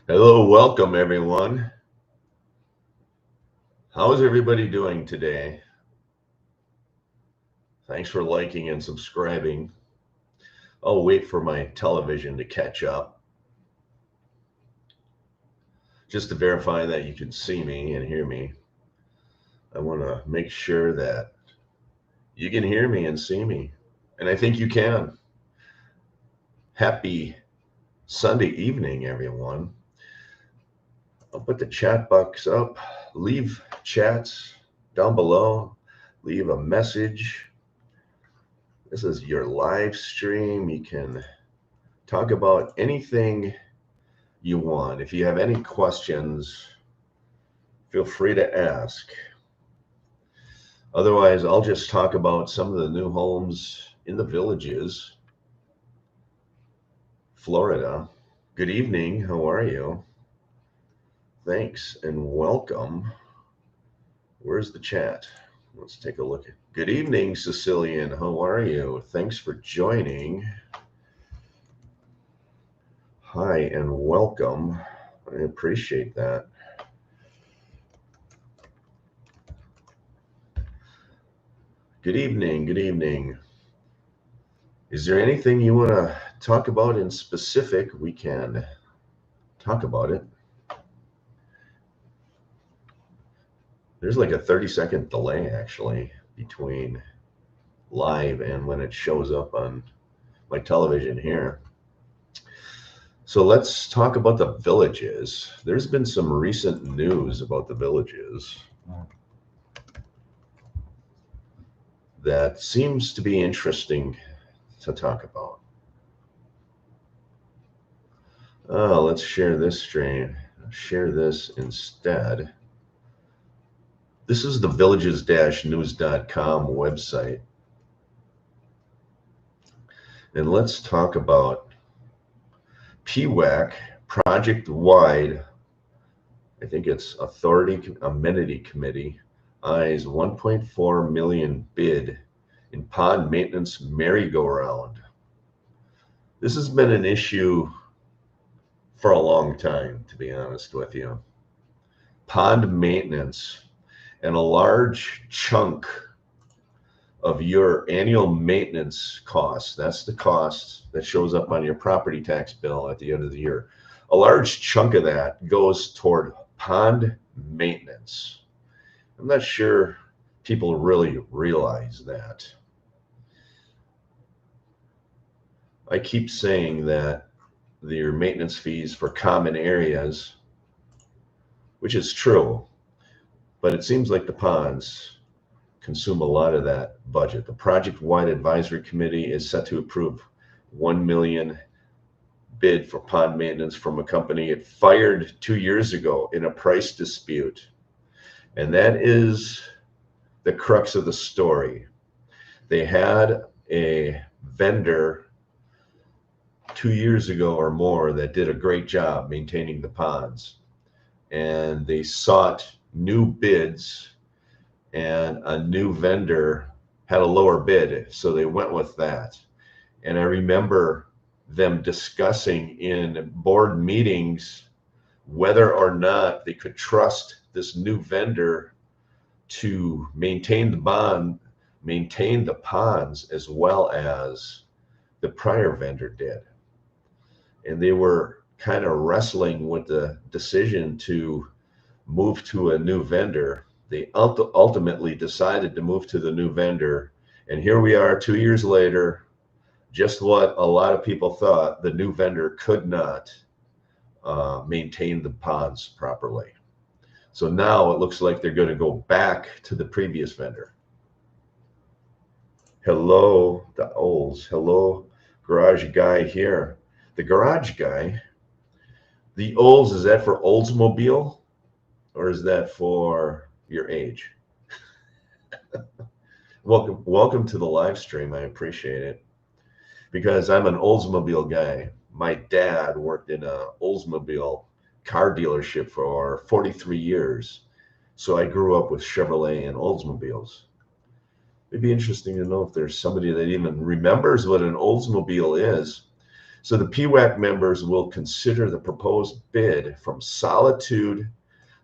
Hello, welcome everyone. How is everybody doing today? Thanks for liking and subscribing. I'll wait for my television to catch up just to verify that you can see me and hear me. I want to make sure that you can hear me and see me, and I think you can. Happy Sunday evening, everyone. I'll put the chat box up. Leave chats down below. Leave a message. This is your live stream. You can talk about anything you want. If you have any questions, feel free to ask. Otherwise, I'll just talk about some of the new homes in the Villages, Florida. Good evening. How are you? Thanks and welcome. Where's the chat? Let's take a look. Good evening, Sicilian. How are you? Thanks for joining. Hi and welcome. I appreciate that. Good evening. Good evening. Is there anything you want to talk about in specific? We can talk about it. There's like a 30-second delay actually between live and when it shows up on my television here. So let's talk about the Villages. There's been some recent news about the Villages that seems to be interesting to talk about. Let's share this stream. Share this instead. This is the villages-news.com website. And let's talk about PWAC, project-wide, I think it's Authority Amenity Committee, eyes 1.4 million bid in pond maintenance merry-go-round. This has been an issue for a long time, to be honest with you. Pond maintenance, and a large chunk of your annual maintenance costs, that's the cost that shows up on your property tax bill at the end of the year. A large chunk of that goes toward pond maintenance. I'm not sure people really realize that. I keep saying that your maintenance fees for common areas, which is true, but it seems like the ponds consume a lot of that budget. The project-wide advisory committee is set to approve 1 million bid for pond maintenance from a company it fired 2 years ago in a price dispute. And that is the crux of the story. They had a vendor 2 years ago or more that did a great job maintaining the ponds, and they sought new bids, and a new vendor had a lower bid, so they went with that. And I remember them discussing in board meetings whether or not they could trust this new vendor to maintain the ponds as well as the prior vendor did. And they were kind of wrestling with the decision to move to a new vendor. They ultimately decided to move to the new vendor. And here we are 2 years later, just what a lot of people thought, the new vendor could not maintain the ponds properly. So now it looks like they're going to go back to the previous vendor. Hello, the Olds. Hello, garage guy here. The garage guy, the Olds, is that for Oldsmobile or is that for your age? Welcome to the live stream. I appreciate it because I'm an Oldsmobile guy. My dad worked in a Oldsmobile car dealership for 43 years. So I grew up with Chevrolet and Oldsmobiles. It'd be interesting to know if there's somebody that even remembers what an Oldsmobile is. So the PWAC members will consider the proposed bid from Solitude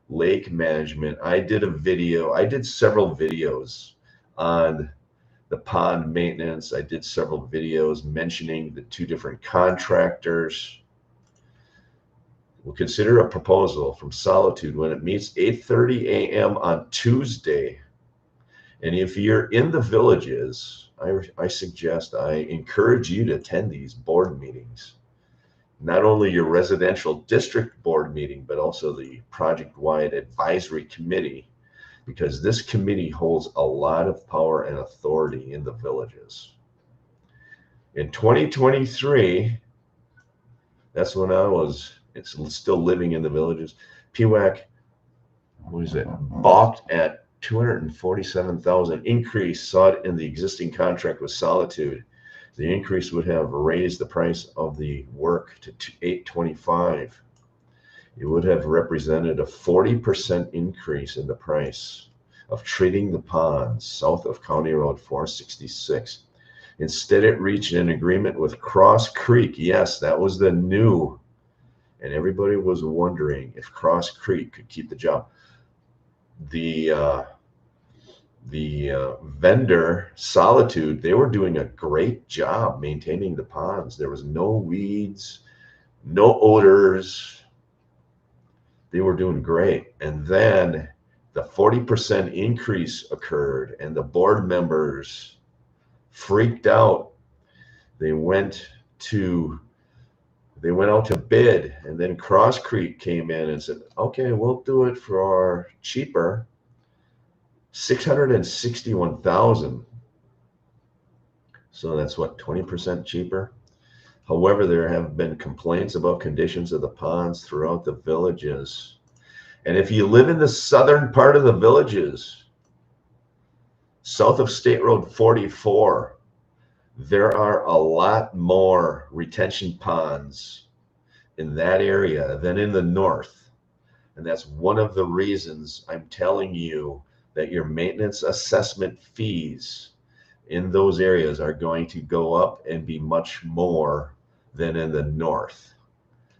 Lake Management. I did several videos on the pond maintenance. I did several videos mentioning the two different contractors. We'll consider a proposal from Solitude when it meets 8:30 a.m. on Tuesday. And if you're in the villages, I encourage you to attend these board meetings. Not only your residential district board meeting, but also the project-wide advisory committee, because this committee holds a lot of power and authority in the villages. In 2023, that's when it's still living in the villages. PWAC, balked at 247,000 increase sought in the existing contract with Solitude. The increase would have raised the price of the work to $825. It would have represented a 40% increase in the price of treating the ponds south of County Road 466. Instead, it reached an agreement with Cross Creek. Yes, that was the new, and everybody was wondering if Cross Creek could keep the job. The vendor, Solitude, they were doing a great job maintaining the ponds. There was no weeds, no odors. They were doing great. And then the 40% increase occurred, and the board members freaked out. They went out to bid, and then Cross Creek came in and said, okay, we'll do it for cheaper, $661,000. So that's what, 20% cheaper? However, there have been complaints about conditions of the ponds throughout the villages. And if you live in the southern part of the villages, south of State Road 44, there are a lot more retention ponds in that area than in the north. And that's one of the reasons I'm telling you that your maintenance assessment fees in those areas are going to go up and be much more than in the north,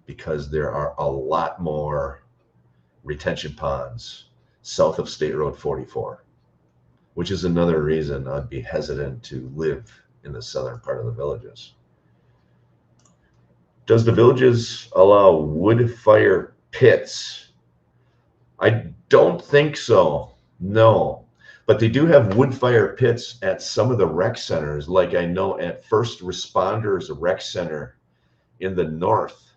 because there are a lot more retention ponds south of State Road 44, which is another reason I'd be hesitant to live in the southern part of the villages. Does the villages allow wood fire pits? I don't think so. No, but they do have wood fire pits at some of the rec centers, like I know at First Responders Rec Center in the north,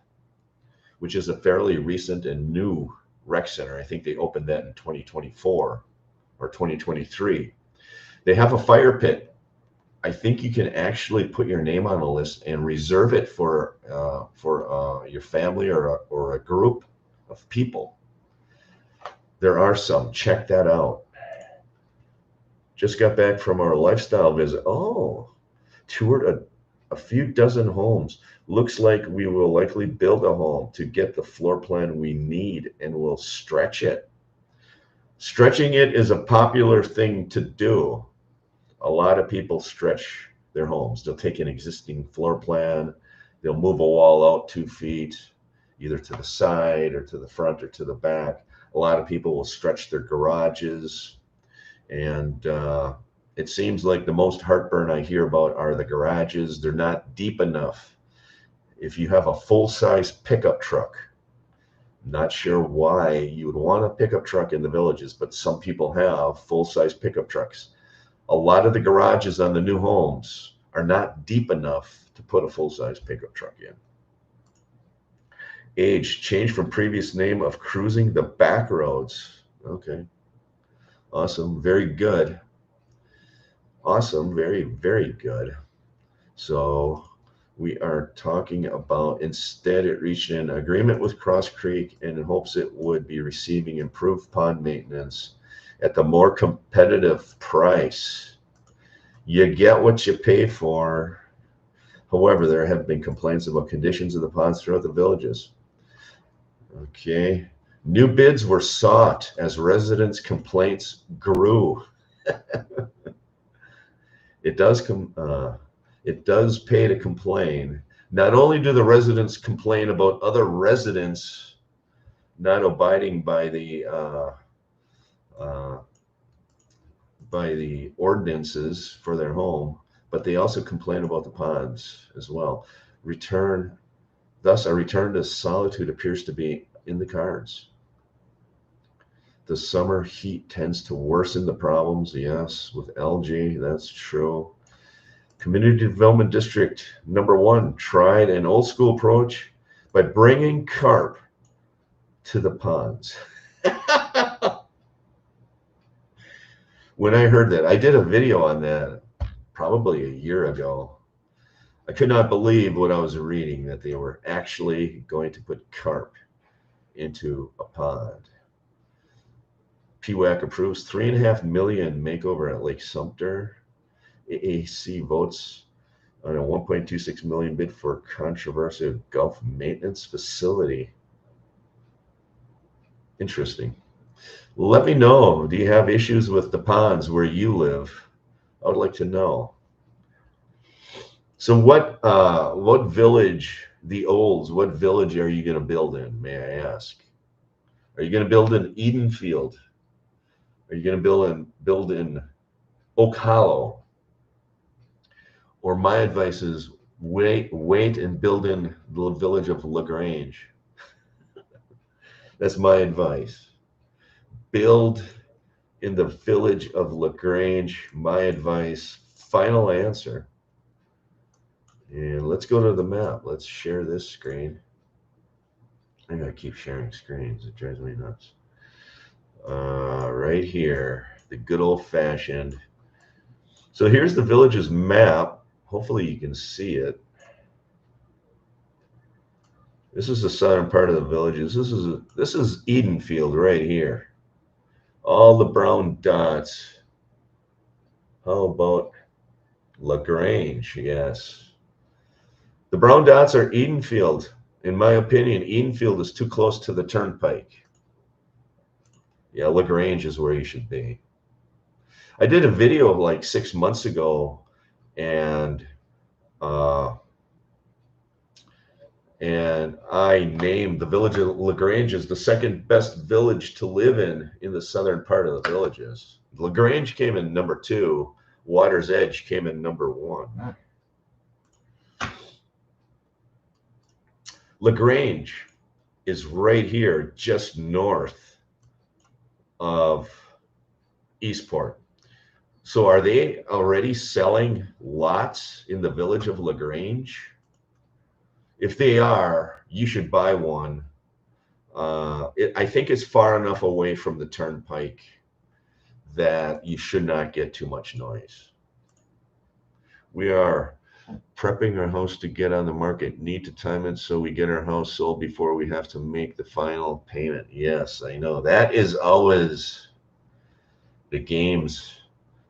which is a fairly recent and new rec center. I think they opened that in 2024 or 2023. They have a fire pit. I think you can actually put your name on a list and reserve it for your family or a group of people. There are some. Check that out. Just got back from our lifestyle visit. Oh, toured a few dozen homes. Looks like we will likely build a home to get the floor plan we need, and we'll stretch it. Stretching it is a popular thing to do. A lot of people stretch their homes. They'll take an existing floor plan. They'll move a wall out 2 feet, either to the side or to the front or to the back. A lot of people will stretch their garages, and it seems like the most heartburn I hear about are the garages. They're not deep enough. If you have a full-size pickup truck, not sure why you would want a pickup truck in the villages, but some people have full-size pickup trucks. A lot of the garages on the new homes are not deep enough to put a full-size pickup truck in. Age, change from previous name of cruising the back roads. Okay. Awesome. Very good. Awesome. Very, very good. So we are talking about, instead it reached an agreement with Cross Creek and in hopes it would be receiving improved pond maintenance at the more competitive price. You get what you pay for. However, there have been complaints about conditions of the ponds throughout the villages. Okay. New bids were sought as residents' complaints grew. It does pay to complain. Not only do the residents complain about other residents not abiding by the ordinances for their home, but they also complain about the ponds as well. Thus, a return to solitude appears to be in the cards. The summer heat tends to worsen the problems, yes, with algae, that's true. Community Development District number 1 tried an old school approach by bringing carp to the ponds. When I heard that, I did a video on that probably a year ago. I could not believe what I was reading, that they were actually going to put carp into a pond. PWAC approves $3.5 million makeover at Lake Sumter. AAC votes on a $1.26 million bid for controversial Gulf maintenance facility. Interesting. Let me know. Do you have issues with the ponds where you live? I would like to know. So what village, the Olds, what village are you going to build in, may I ask? Are you going to build in Edenfield? Are you going to build in Oak Hollow? Or my advice is wait and build in the village of LaGrange. That's my advice. Build in the village of LaGrange. My advice, final answer. And let's go to the map. Let's share this screen. I gotta keep sharing screens. It drives me nuts. Right here, the good old-fashioned. So here's the village's map. Hopefully you can see it. This is the southern part of the villages. This is Edenfield right here. All the brown dots. How about LaGrange? Yes. The brown dots are Edenfield. In my opinion, Edenfield is too close to the turnpike. Yeah, LaGrange is where you should be. I did a video like 6 months ago, and I named the village of LaGrange as the second best village to live in the southern part of the villages. LaGrange came in number 2. Water's Edge came in number 1. LaGrange is right here, just north of Eastport. So are they already selling lots in the village of LaGrange? If they are, you should buy one. I think it's far enough away from the turnpike that you should not get too much noise. We are prepping our house to get on the market. Need to time it so we get our house sold before we have to make the final payment. Yes, I know. That is always the games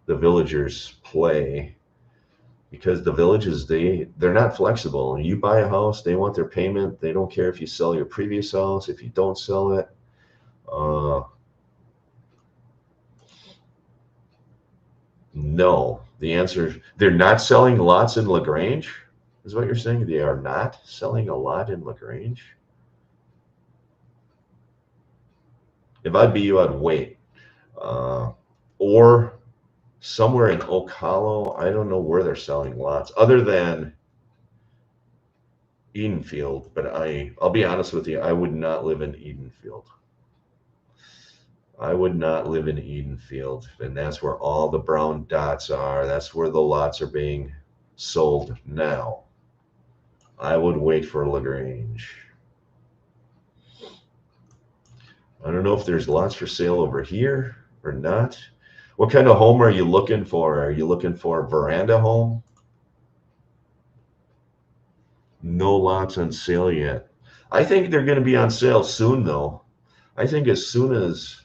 the villagers play, because the villages, they're not flexible. You buy a house, they want their payment. They don't care if you sell your previous house, if you don't sell it. No, the answer, they're not selling lots in LaGrange, is what you're saying? They are not selling a lot in LaGrange? If I'd be you, I'd wait. Or somewhere in Oak Hollow, I don't know where they're selling lots other than Edenfield, but I'll be honest with you, I would not live in Edenfield. I would not live in Edenfield, and that's where all the brown dots are. That's where the lots are being sold now. I would wait for LaGrange. I don't know if there's lots for sale over here or not. What kind of home are you looking for? Are you looking for a veranda home? No lots on sale yet. I think they're going to be on sale soon, though. I think as soon as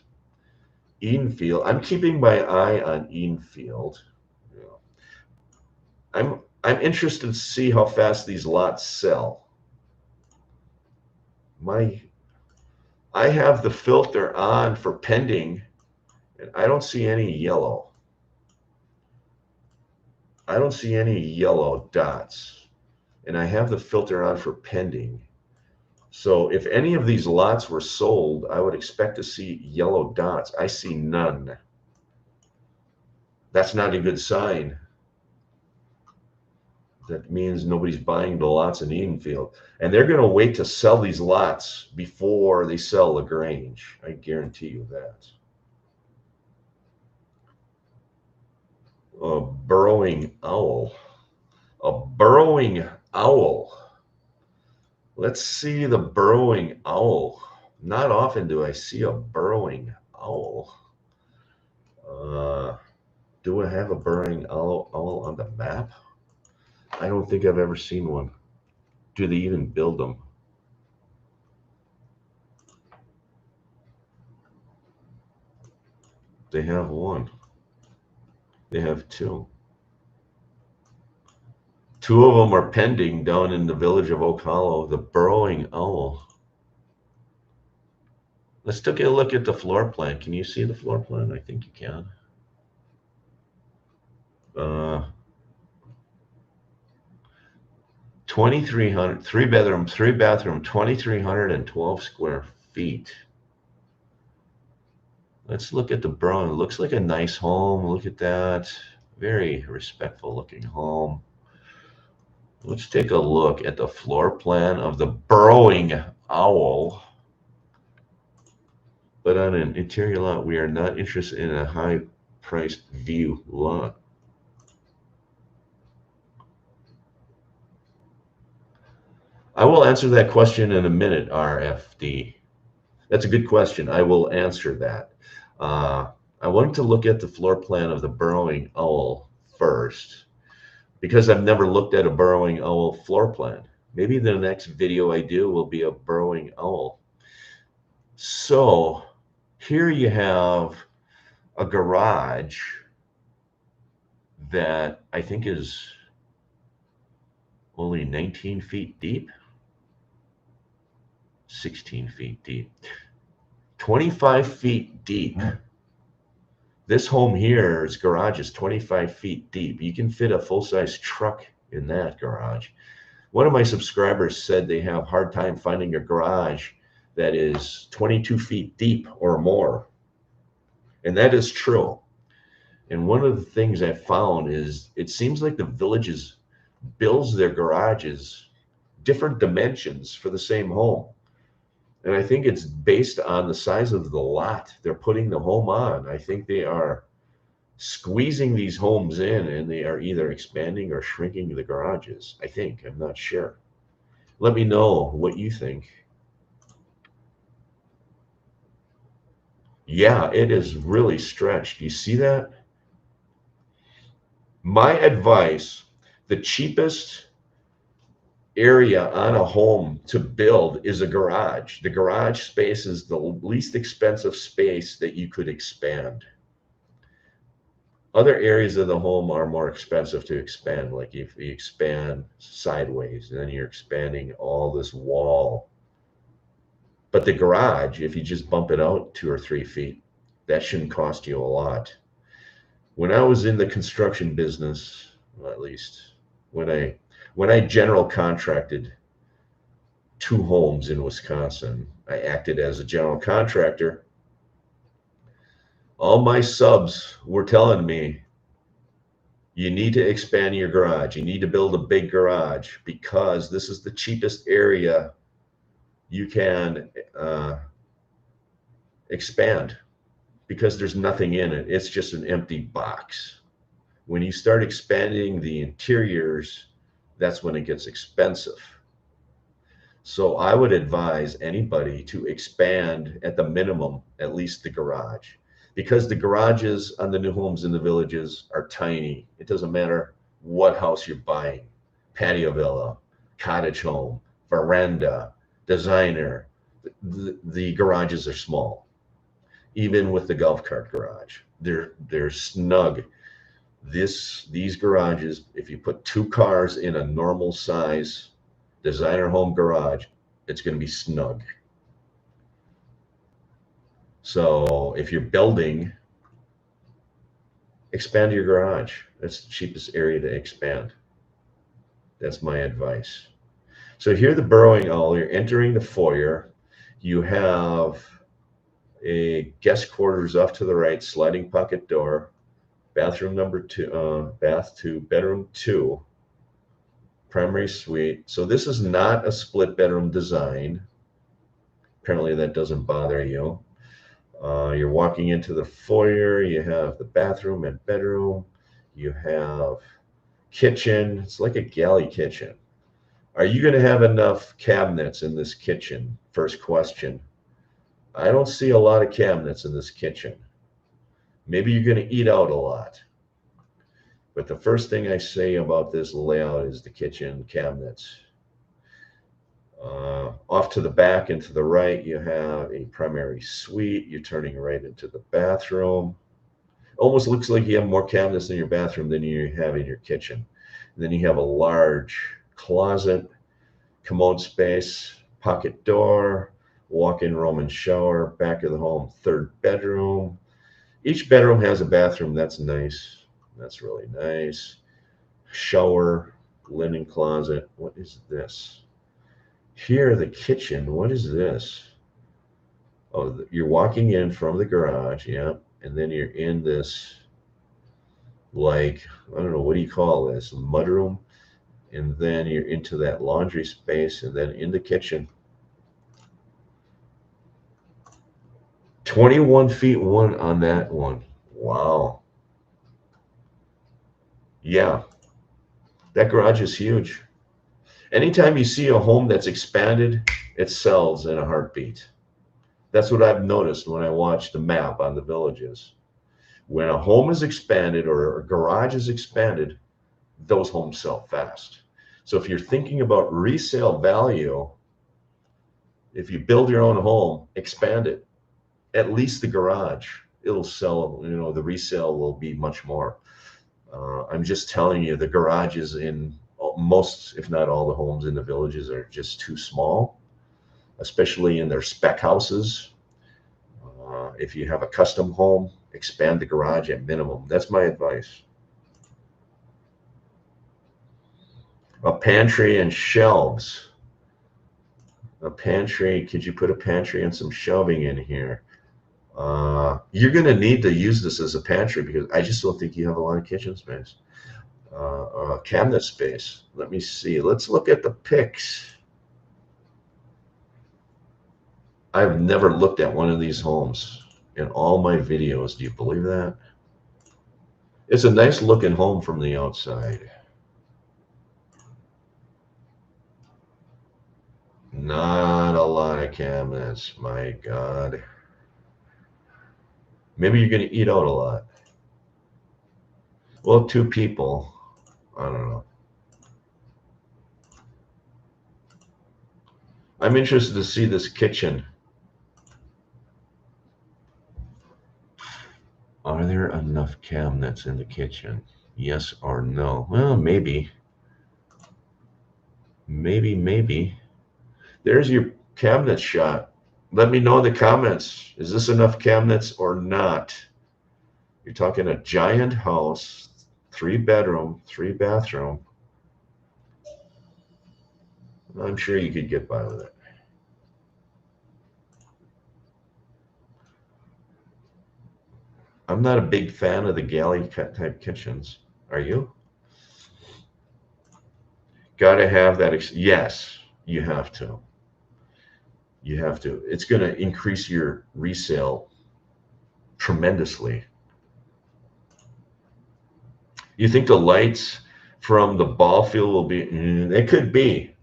Edenfield, I'm keeping my eye on Edenfield. I'm interested to see how fast these lots sell. I have the filter on for pending, and I don't see any yellow. I don't see any yellow dots. and I have the filter on for pending. So if any of these lots were sold, I would expect to see yellow dots. I see none. That's not a good sign. That means nobody's buying the lots in Edenfield. And they're going to wait to sell these lots before they sell LaGrange. I guarantee you that. A burrowing owl. A burrowing owl. Let's see the burrowing owl. Not often do I see a burrowing owl. Do I have a burrowing owl on the map? I don't think I've ever seen one. Do they even build them? They have one. They have two. Two of them are pending down in the village of Oak Hollow, the burrowing owl. Let's take a look at the floor plan. Can you see the floor plan? I think you can. 2,300, 3-bedroom, 3-bathroom, 2,312 square feet. Let's look at the burrowing. It looks like a nice home. Look at that. Very respectful looking home. Let's take a look at the floor plan of the burrowing owl. But on an interior lot, we are not interested in a high-priced view lot. I will answer that question in a minute, RFD. That's a good question. I will answer that. I wanted to look at the floor plan of the burrowing owl first, because I've never looked at a burrowing owl floor plan. Maybe the next video I do will be a burrowing owl. So here you have a garage that I think is only 19 feet deep, 16 feet deep, 25 feet deep. This home here's garage is 25 feet deep. You can fit a full-size truck in that garage. One of my subscribers said they have a hard time finding a garage that is 22 feet deep or more. And that is true. And one of the things I found is it seems like the villages builds their garages different dimensions for the same home. And I think it's based on the size of the lot they're putting the home on. I think they are squeezing these homes in, and they are either expanding or shrinking the garages. I think. I'm not sure. Let me know what you think. Yeah, it is really stretched. You see that? My advice, the cheapest area on a home to build is a garage. The garage space is the least expensive space that you could expand. Other areas of the home are more expensive to expand. Like if you expand sideways, then you're expanding all this wall. But the garage, if you just bump it out 2 or 3 feet, that shouldn't cost you a lot. When I was in the construction business, well, at least when I general contracted 2 homes in Wisconsin, I acted as a general contractor. All my subs were telling me, you need to expand your garage. You need to build a big garage because this is the cheapest area you can expand, because there's nothing in it. It's just an empty box. When you start expanding the interiors, that's when it gets expensive. So I would advise anybody to expand at the minimum, at least the garage, because the garages on the new homes in the villages are tiny. It doesn't matter what house you're buying, patio villa, cottage home, veranda, designer, the garages are small. Even with the golf cart garage, they're snug. These garages, if you put 2 cars in a normal size designer home garage, it's going to be snug. So if you're building, expand your garage. That's the cheapest area to expand. That's my advice. So here, the burrowing owl, you're entering the foyer. You have a guest quarters off to the right, sliding pocket door, bathroom number two, bath two, bedroom two, primary suite. So this is not a split bedroom design. Apparently that doesn't bother you. You're walking into the foyer. You have the bathroom and bedroom. You have kitchen. It's like a galley kitchen. Are you going to have enough cabinets in this kitchen? First question. I don't see a lot of cabinets in this kitchen. Maybe you're going to eat out a lot. But the first thing I say about this layout is the kitchen cabinets. Off to the back and to the right, you have a primary suite. You're turning right into the bathroom. Almost looks like you have more cabinets in your bathroom than you have in your kitchen. And then you have a large closet, commode space, pocket door, walk-in room and shower, back of the home, third bedroom. Each bedroom has a bathroom. That's nice. That's really nice. Shower, linen closet. What is this? Here, the kitchen. What is this? Oh, you're walking in from the garage, yeah, and then you're in this, like, I don't know, what do you call this? Mudroom, and then you're into that laundry space, and then in the kitchen. 21 feet one on that one. Wow. Yeah, that garage is huge. Anytime you see a home that's expanded, it sells in a heartbeat. That's what I've noticed when I watch the map on the villages. When a home is expanded or a garage is expanded, those homes sell fast. So if you're thinking about resale value, if you build your own home, expand it. At least the garage, it'll sell, the resale will be much more. I'm just telling you, the garages in most, if not all, the homes in the villages are just too small, especially in their spec houses. If you have a custom home, expand the garage at minimum. That's my advice. A pantry and shelves. A pantry, could you put a pantry and some shelving in here? You're going to need to use this as a pantry because I just don't think you have a lot of kitchen space. Cabinet space. Let me see. Let's look at the pics. I've never looked at one of these homes in all my videos. Do you believe that? It's a nice looking home from the outside. Not a lot of cabinets, my God. Maybe you're going to eat out a lot. Well, two people. I don't know. I'm interested to see this kitchen. Are there enough cabinets in the kitchen? Yes or no? Well, maybe. Maybe. There's your cabinet shot. Let me know in the comments. Is this enough cabinets or not? You're talking a giant house, 3-bedroom, 3-bathroom. I'm sure you could get by with it. I'm not a big fan of the galley type kitchens. Are you? Got to have that. Yes, you have to. You have to. It's going to increase your resale tremendously. You think the lights from the ball field will be? It could be.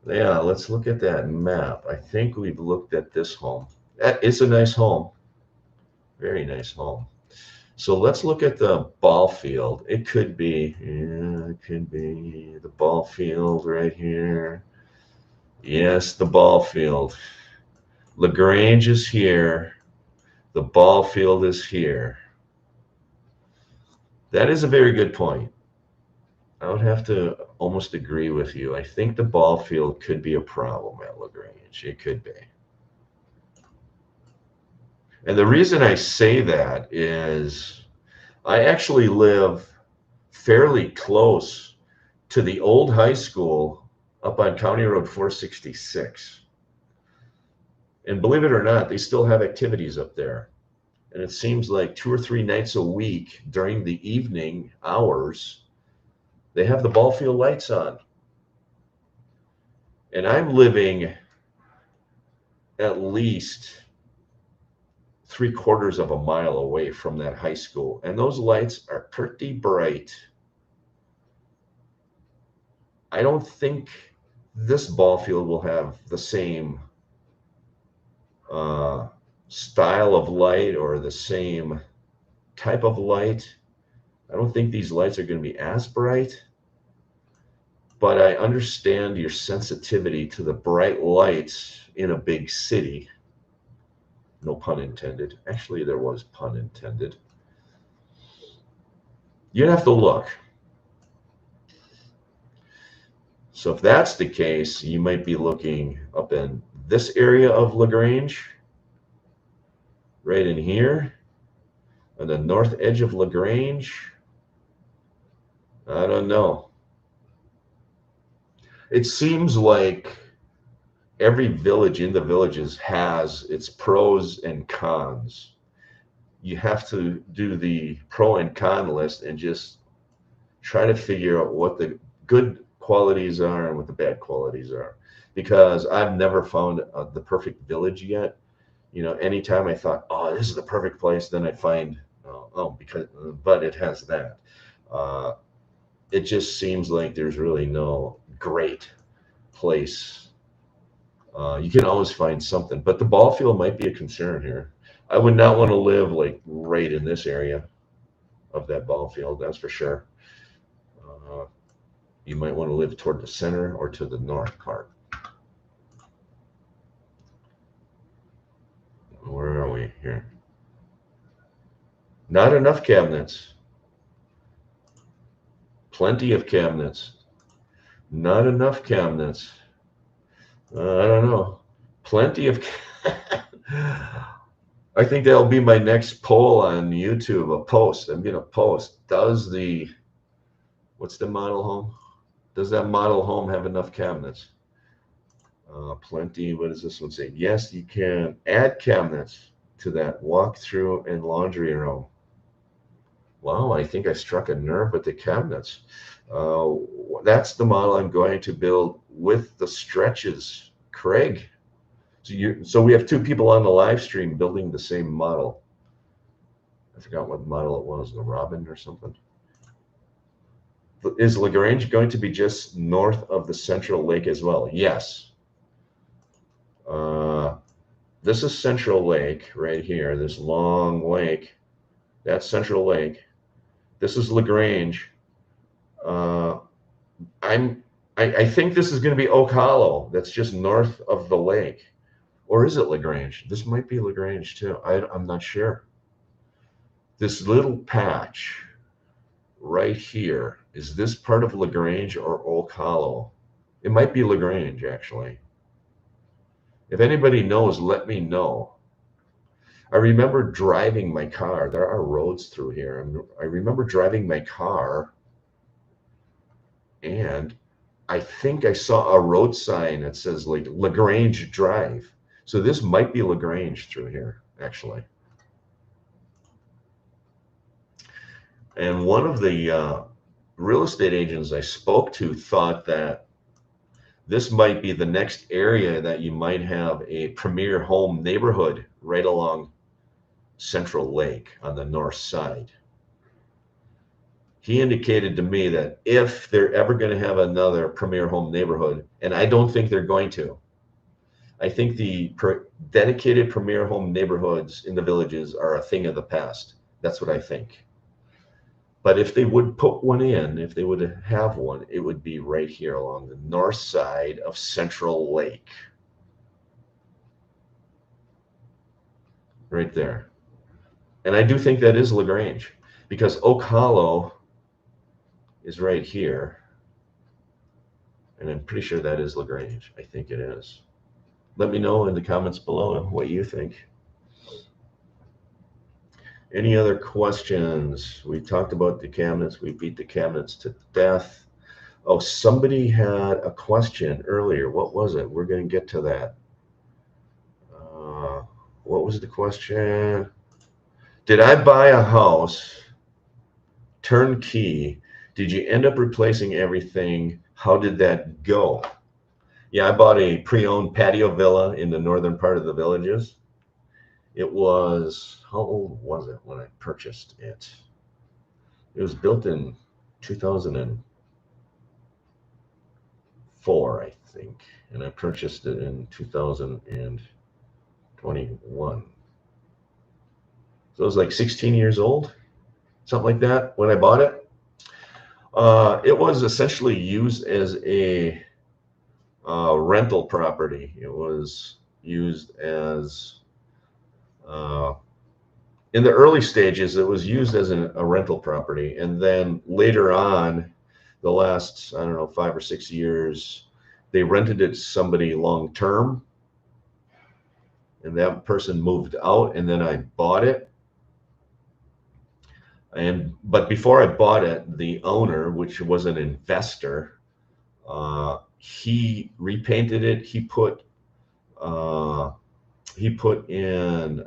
Yeah, let's look at that map. I think we've looked at this home. It's a nice home. Very nice home. So let's look at the ball field. It could be, it could be the ball field right here. Yes, the ball field. LaGrange is here. The ball field is here. That is a very good point. I would have to almost agree with you. I think the ball field could be a problem at LaGrange. It could be. And the reason I say that is I actually live fairly close to the old high school up on County Road 466. And believe it or not, they still have activities up there. And it seems like 2 or 3 nights a week during the evening hours, they have the ball field lights on. And I'm living at least 3/4 of a mile away from that high school. And those lights are pretty bright. I don't think this ball field will have the same style of light or the same type of light. I don't think these lights are going to be as bright, but I understand your sensitivity to the bright lights in a big city. No pun intended. Actually, there was pun intended. You'd have to look. So if that's the case, you might be looking up in this area of LaGrange, right in here, on the north edge of LaGrange. I don't know. It seems like every village in the villages has its pros and cons. You have to do the pro and con list and just try to figure out what the good qualities are and what the bad qualities are. Because I've never found the perfect village yet. You know, anytime I thought, oh, this is the perfect place, then I find, but it has that. It just seems like there's really no great place. You can always find something, but the ball field might be a concern here. I would not want to live like right in this area of that ball field, that's for sure. You might want to live toward the center or to the north part. Where are we here? Not enough cabinets. Plenty of cabinets. Not enough cabinets. I don't know. Plenty of. I think that'll be my next poll on YouTube. A post. I'm gonna post. What's the model home? Does that model home have enough cabinets? Plenty. What does this one say? Yes, you can add cabinets to that walk-through and laundry room. Wow, I think I struck a nerve with the cabinets. That's the model I'm going to build with the stretches, Craig. So we have 2 people on the live stream building the same model. I forgot what model it was, the Robin or something. Is LaGrange going to be just north of the Central Lake as well? Yes. This is Central Lake right here, this long lake. That's Central Lake. This is LaGrange. I think this is going to be Oak Hollow. That's just north of the lake. Or is it LaGrange? This might be LaGrange too. I'm not sure. This little patch right here, is this part of LaGrange or Oak Hollow? It might be LaGrange, actually. If anybody knows, let me know. I remember driving my car. There are roads through here. I remember driving my car, and I think I saw a road sign that says like LaGrange Drive. So this might be LaGrange through here, actually. And one of the real estate agents I spoke to thought that this might be the next area that you might have a premier home neighborhood right along Central Lake on the north side. He indicated to me that if they're ever going to have another premier home neighborhood, and I don't think they're going to, I think the dedicated premier home neighborhoods in the villages are a thing of the past. That's what I think. But if they would put one in, if they would have one, it would be right here along the north side of Central Lake. Right there. And I do think that is LaGrange, because Oak Hollow is right here. And I'm pretty sure that is LaGrange. I think it is. Let me know in the comments below what you think. Any other questions? We talked about the cabinets. We beat the cabinets to death. Oh, somebody had a question earlier. What was it? We're going to get to that. What was the question? Did I buy a house turnkey? Did you end up replacing everything? How did that go? Yeah, I bought a pre-owned patio villa in the northern part of the Villages. It was, how old was it when I purchased it? It was built in 2004, I think, and I purchased it in 2021. So it was like 16 years old, something like that when I bought it. It was essentially used as a rental property. It was used as, uh, in the early stages, it was used as a rental property. And then later on, the last, I don't know, 5 or 6 years, they rented it to somebody long term. And that person moved out, and then I bought it. But before I bought it, the owner, which was an investor, he repainted it. Uh, he put in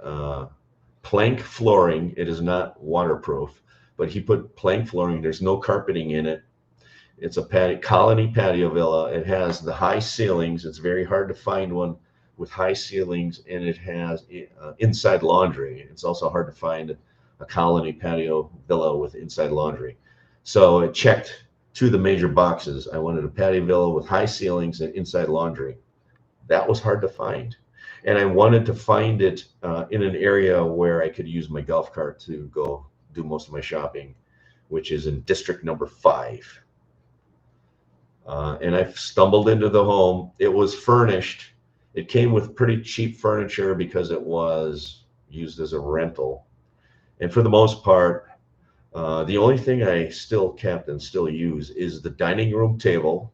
plank flooring. It is not waterproof, but he put plank flooring. There's no carpeting in it. It's a colony patio villa. It has the high ceilings. It's very hard to find one with high ceilings, and it has inside laundry. It's also hard to find a colony patio villa with inside laundry. So it checked two of the major boxes. I wanted a patio villa with high ceilings and inside laundry. That was hard to find. And I wanted to find it in an area where I could use my golf cart to go do most of my shopping, which is in District Number 5. And I stumbled into the home. It was furnished. It came with pretty cheap furniture because it was used as a rental. And for the most part, the only thing I still kept and still use is the dining room table.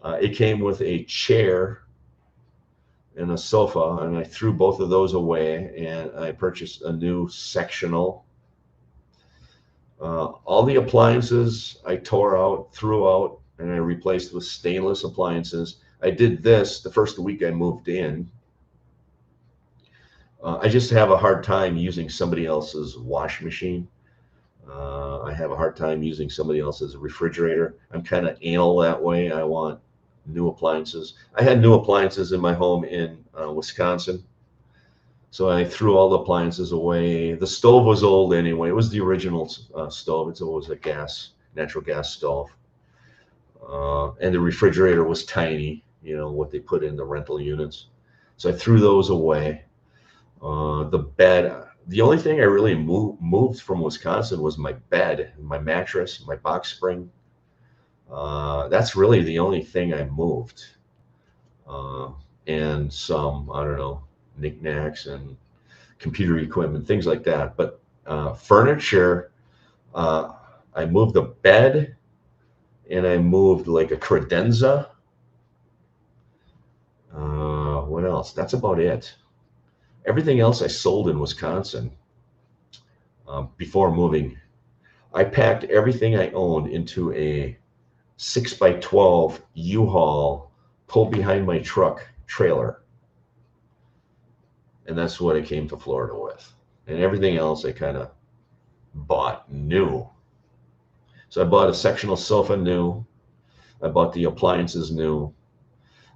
It came with a chair and a sofa, and I threw both of those away, and I purchased a new sectional. All the appliances I tore out, threw out, and I replaced with stainless appliances. I did this the first week I moved in. I just have a hard time using somebody else's wash machine. I have a hard time using somebody else's refrigerator. I'm kind of anal that way. I want new appliances. I had new appliances in my home in Wisconsin. So I threw all the appliances away. The stove was old anyway. It was the original stove. It's always a natural gas stove. And the refrigerator was tiny, what they put in the rental units. So I threw those away. The bed, the only thing I really moved from Wisconsin was my bed, my mattress, my box spring. That's really the only thing I moved. And some, I don't know, knickknacks and computer equipment, things like that. But furniture, I moved a bed, and I moved like a credenza. What else? That's about it. Everything else I sold in Wisconsin before moving. I packed everything I owned into a 6x12 U-Haul pull behind my truck trailer. And that's what I came to Florida with. And everything else I kind of bought new. So I bought a sectional sofa new. I bought the appliances new.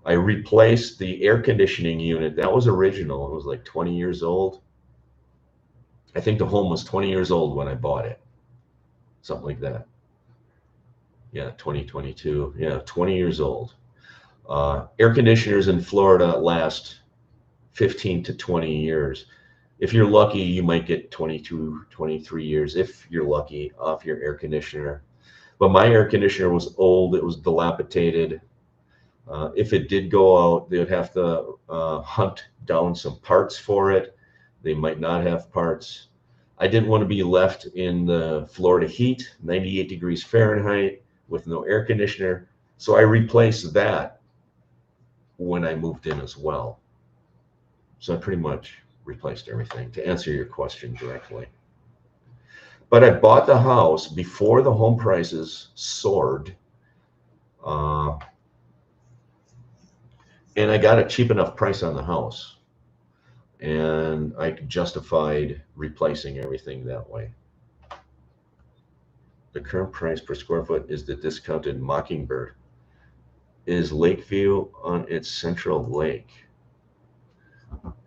I replaced the air conditioning unit. That was original. It was like 20 years old. I think the home was 20 years old when I bought it. Something like that. Yeah, 2022. Yeah, 20 years old. Air conditioners in Florida last 15 to 20 years. If you're lucky, you might get 22, 23 years, if you're lucky, off your air conditioner. But my air conditioner was old. It was dilapidated. If it did go out, they would have to hunt down some parts for it. They might not have parts. I didn't want to be left in the Florida heat, 98 degrees Fahrenheit, with no air conditioner. So I replaced that when I moved in as well. So I pretty much replaced everything, to answer your question directly. But I bought the house before the home prices soared, Uh, and I got a cheap enough price on the house, and I justified replacing everything that way. The current price per square foot is the discounted Mockingbird. Is Lakeview on its central lake,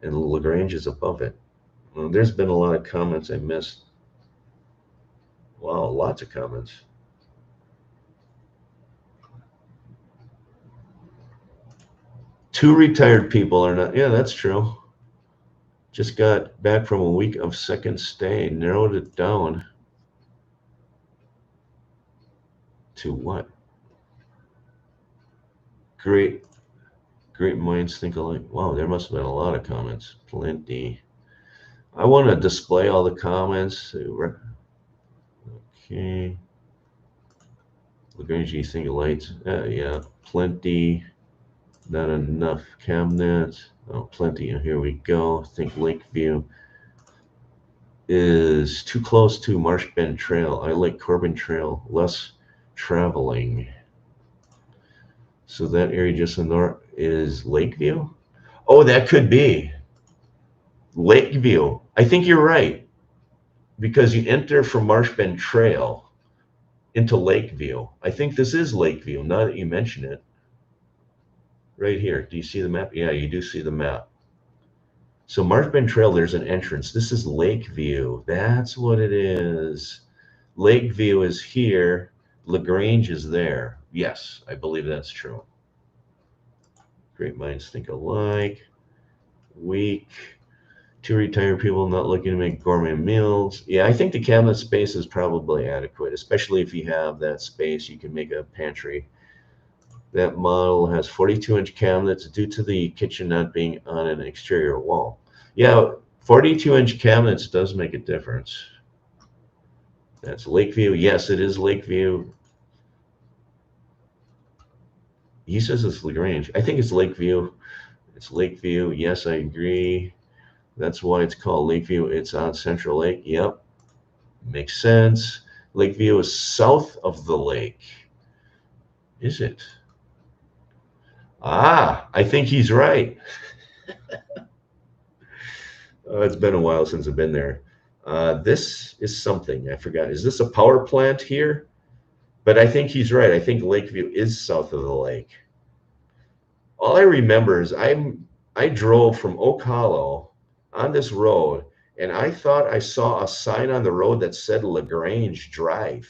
and LaGrange is above it. Well, there's been a lot of comments I missed. Wow, lots of comments. Two retired people are not. Yeah, that's true. Just got back from a week of second stay. Narrowed it down to what? Great, great minds think alike. Wow, there must have been a lot of comments. Plenty. I want to display all the comments. Okay. Lagrange think alike. Yeah, plenty. Not enough cabinets. Oh, plenty. Here we go. Think Lakeview is too close to Marsh Bend Trail. I like Corbin Trail, less traveling. So that area just in the north is Lakeview? Oh, that could be Lakeview. I think you're right, because you enter from Marsh Bend Trail into Lakeview. I think this is Lakeview, now that you mention it. Right here. Do you see the map? Yeah, you do see the map. So Marsh Bend Trail, there's an entrance. This is Lakeview. That's what it is. Lakeview is here. LaGrange is there. Yes, I believe that's true. Great minds think alike. Weak. Two retired people not looking to make gourmet meals. Yeah, I think the cabinet space is probably adequate, especially if you have that space, you can make a pantry. That model has 42-inch cabinets due to the kitchen not being on an exterior wall. Yeah, 42-inch cabinets does make a difference. That's Lakeview. Yes, it is Lakeview. He says it's LaGrange. I think it's Lakeview. It's Lakeview. Yes, I agree. That's why it's called Lakeview. It's on Central Lake. Yep. Makes sense. Lakeview is south of the lake. Is it? Ah, I think he's right. It's been a while since I've been there. This is something I forgot. Is this a power plant here? But I think he's right. I think Lakeview is south of the lake. All I remember is I drove from Oak Hollow on this road, and I thought I saw a sign on the road that said LaGrange Drive.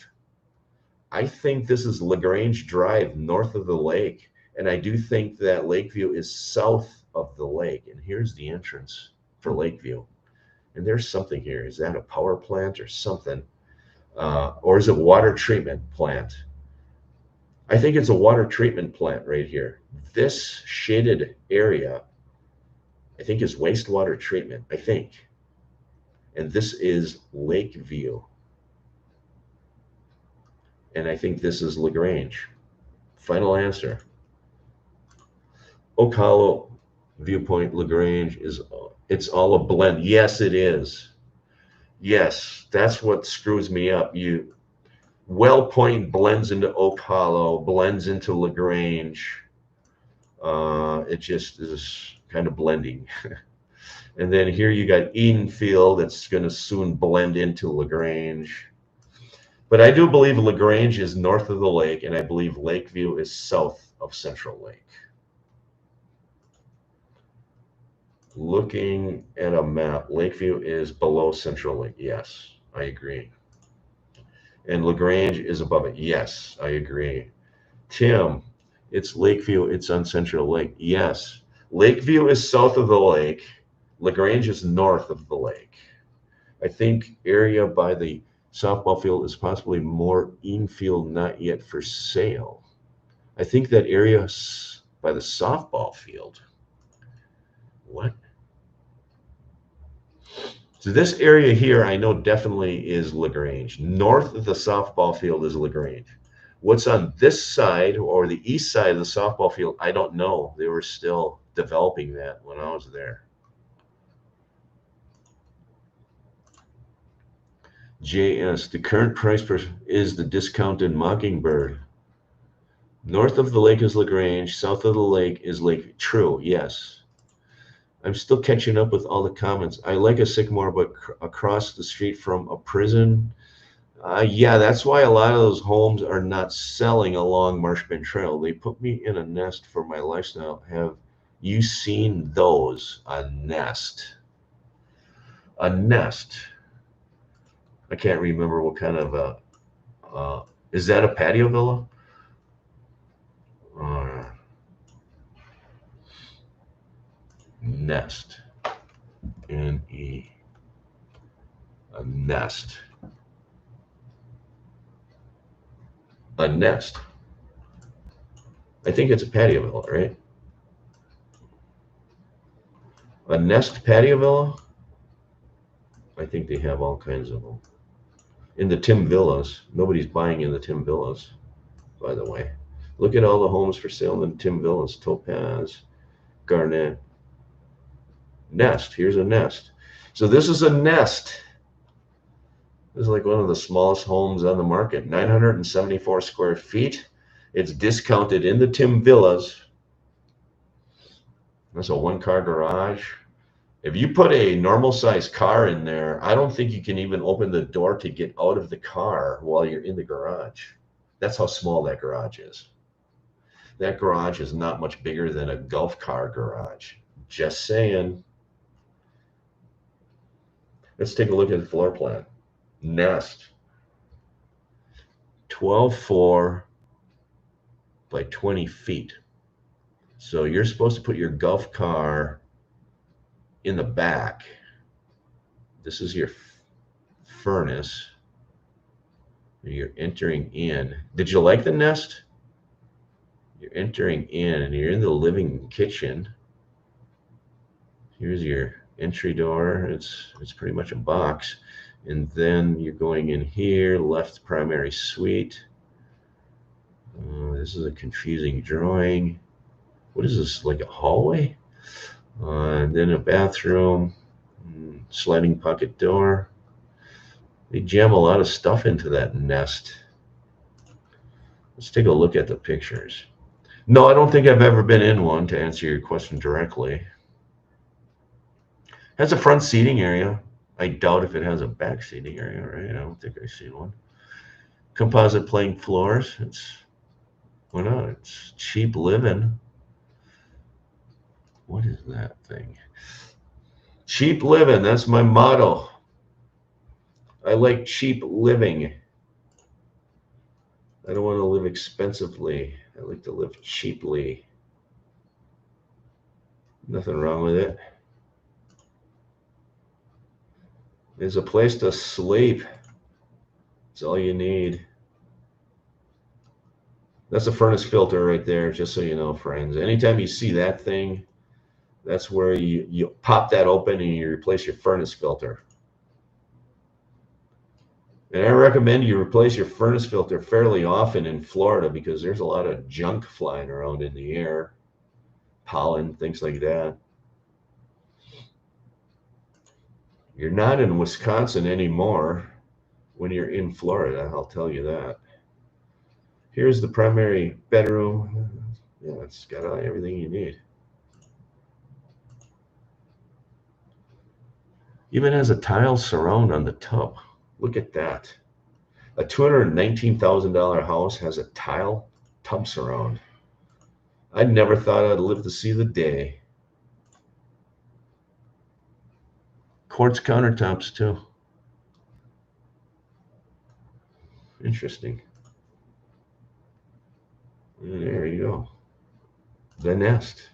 I think this is LaGrange Drive north of the lake, and I do think that Lakeview is south of the lake. And here's the entrance for Lakeview. And there's something here. Is that a power plant or something? Or is it water treatment plant? I think it's a water treatment plant right here. This shaded area, I think, is wastewater treatment, I think. And this is Lakeview. And I think this is LaGrange. Final answer. Oak Hollow, Viewpoint, LaGrange it's all a blend. Yes, it is. Yes, that's what screws me up. Well Point blends into Oak Hollow, blends into LaGrange. It just is kind of blending. And then here you got Edenfield that's going to soon blend into LaGrange. But I do believe LaGrange is north of the lake, and I believe Lakeview is south of Central Lake. Looking at a map, Lakeview is below Central Lake. Yes, I agree. And LaGrange is above it. Yes, I agree. Tim, it's Lakeview. It's on Central Lake. Yes. Lakeview is south of the lake. LaGrange is north of the lake. I think area by the softball field is possibly more infield, not yet for sale. I think that area by the softball field. What? So this area here, I know definitely is LaGrange. North of the softball field is LaGrange. What's on this side or the east side of the softball field, I don't know. They were still developing that when I was there. JS, the current price is the discounted Mockingbird. North of the lake is LaGrange. South of the lake is Lake. True, yes. I'm still catching up with all the comments. I like a Sycamore, but across the street from a prison. Yeah, that's why a lot of those homes are not selling along Marshman Trail. They put me in a nest for my lifestyle. Have you seen those? A nest. A nest. I can't remember what kind of a. Is that a patio villa? Uh, Nest. N-E. A nest. A nest. I think it's a patio villa, right? A nest patio villa? I think they have all kinds of them. In the Tim Villas. Nobody's buying in the Tim Villas, by the way. Look at all the homes for sale in the Tim Villas. Topaz, Garnet, Nest. Here's a nest. So this is a nest. This is like one of the smallest homes on the market. 974 square feet. It's discounted in the Tim Villas. That's a one-car garage. If you put a normal size car in there, I don't think you can even open the door to get out of the car while you're in the garage. That's how small that garage is. That garage is not much bigger than a golf car garage. Just saying. Let's take a look at the floor plan. Nest. 12.4 by 20 feet. So you're supposed to put your golf car in the back. This is your furnace. You're entering in. Did you like the nest? You're entering in and you're in the living kitchen. Here's your entry door. It's pretty much a box. And then you're going in here, left primary suite. This is a confusing drawing. What is this, like a hallway? And then a bathroom, sliding pocket door. They jam a lot of stuff into that nest. Let's take a look at the pictures. No, I don't think I've ever been in one, to answer your question directly. Has a front seating area. I doubt if it has a back seating area, right? I don't think I've seen one. Composite plank floors. Why not? It's cheap living. What is that thing? Cheap living. That's my motto. I like cheap living. I don't want to live expensively. I like to live cheaply. Nothing wrong with it. There's a place to sleep. That's all you need. That's a furnace filter right there, just so you know, friends. Anytime you see that thing, that's where you pop that open and you replace your furnace filter. And I recommend you replace your furnace filter fairly often in Florida because there's a lot of junk flying around in the air, pollen, things like that. You're not in Wisconsin anymore when you're in Florida, I'll tell you that. Here's the primary bedroom. Yeah, it's got everything you need. Even has a tile surround on the tub. Look at that. A $219,000 house has a tile tub surround. I never thought I'd live to see the day. Quartz countertops too. Interesting. There you go. The nest.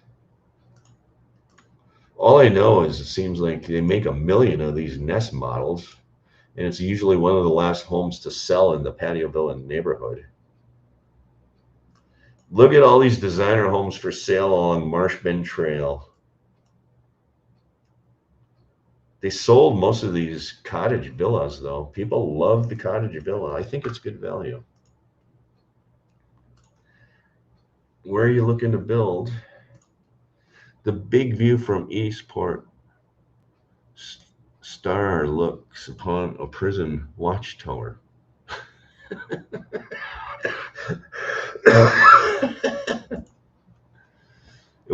All I know is it seems like they make 1 million of these nest models, and it's usually one of the last homes to sell in the patio villa neighborhood. Look at all these designer homes for sale along Marsh Bend Trail. They sold most of these cottage villas, though. People love the cottage villa. I think it's good value. Where are you looking to build? The big view from Eastport Star looks upon a prison watchtower.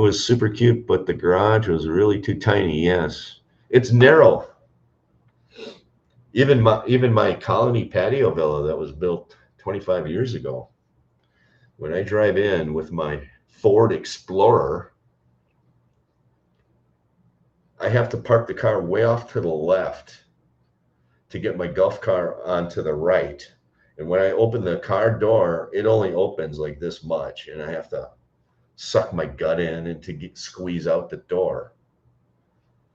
was super cute, but the garage was really too tiny. Yes, it's narrow. Even my colony patio villa that was built 25 years ago, when I drive in with my Ford Explorer, I have to park the car way off to the left to get my golf car onto the right. And when I open the car door, it only opens like this much, and I have to suck my gut in and to squeeze out the door.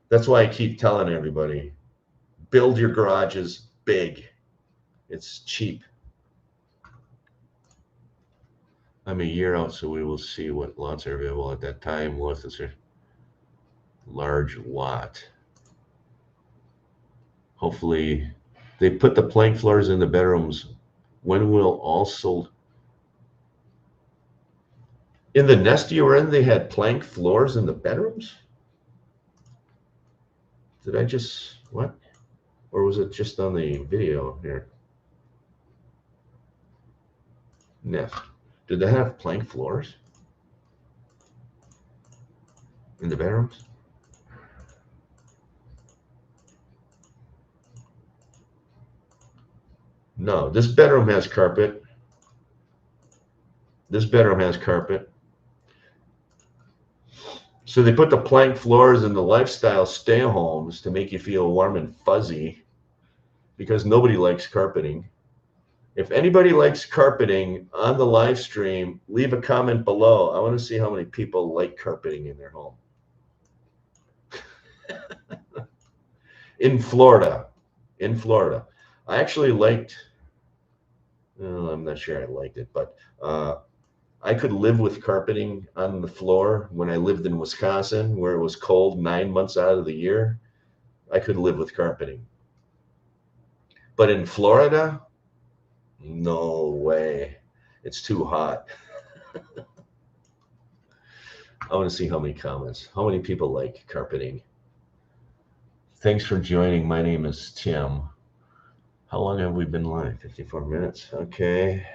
That's why I keep telling everybody, build your garages big. It's cheap. I'm a year out, so we will see what lots are available at that time. What is a large lot? Hopefully, they put the plank floors in the bedrooms. When will all sold? In the nest you were in, they had plank floors in the bedrooms? Did I just, what? Or was it just on the video here? Nest. Did they have plank floors in the bedrooms? No, this bedroom has carpet. This bedroom has carpet. So they put the plank floors in the lifestyle stay homes to make you feel warm and fuzzy, because nobody likes carpeting. If anybody likes carpeting on the live stream, leave a comment below. I want to see how many people like carpeting in their home. In Florida, I actually liked, well, I'm not sure I liked it, but I could live with carpeting on the floor. When I lived in Wisconsin, where it was cold 9 months out of the year, I could live with carpeting. But in Florida, no way. It's too hot. I want to see how many comments. How many people like carpeting? Thanks for joining. My name is Tim. How long have we been live? 54 minutes. Okay.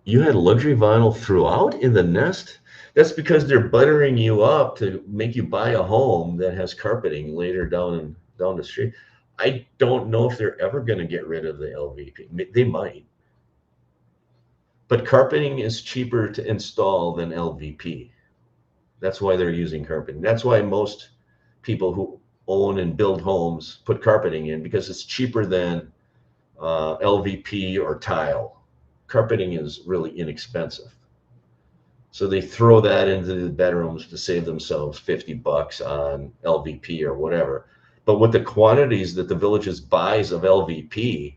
You had luxury vinyl throughout in the nest? That's because they're buttering you up to make you buy a home that has carpeting later down the street. I don't know if they're ever going to get rid of the LVP. They might. But carpeting is cheaper to install than LVP. That's why they're using carpeting. That's why most people who own and build homes put carpeting in, because it's cheaper than LVP or tile. Carpeting is really inexpensive. So they throw that into the bedrooms to save themselves $50 on LVP or whatever. But with the quantities that the Villages buys of LVP,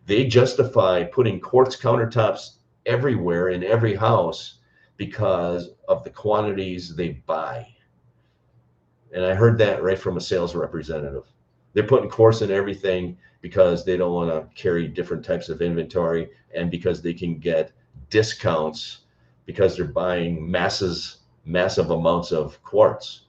they justify putting quartz countertops everywhere in every house because of the quantities they buy. And I heard that right from a sales representative. They're putting quartz in everything because they don't want to carry different types of inventory, and because they can get discounts because they're buying massive amounts of quartz.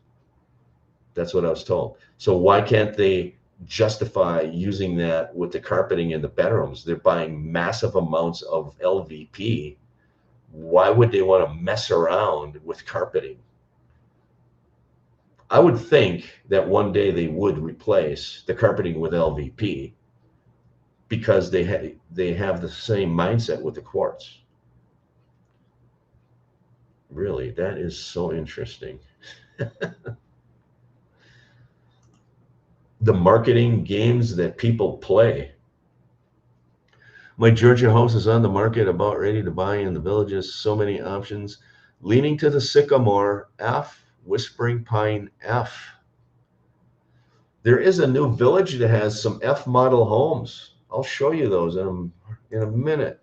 That's what I was told. So why can't they justify using that with the carpeting in the bedrooms? They're buying massive amounts of LVP. Why would they want to mess around with carpeting? I would think that one day they would replace the carpeting with LVP, because they have the same mindset with the quartz. Really, that is so interesting. The marketing games that people play. My Georgia house is on the market, about ready to buy in the Villages. So many options. Leaning to the Sycamore F, Whispering Pine F. There is a new Village that has some F model homes. I'll show you those in a minute.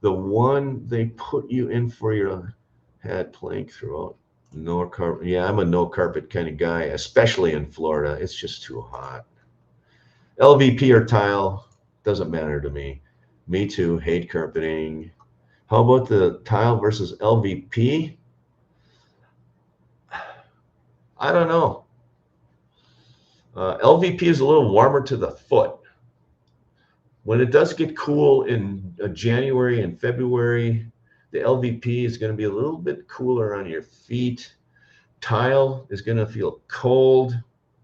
The one they put you in for your had plank throughout. No carpet. Yeah, I'm a no carpet kind of guy, especially in Florida. It's just too hot. LVP or tile, doesn't matter to me. Me too, hate carpeting. How about the tile versus LVP? I don't know. LVP is a little warmer to the foot. When it does get cool in January and February, the LVP is going to be a little bit cooler on your feet. Tile is going to feel cold.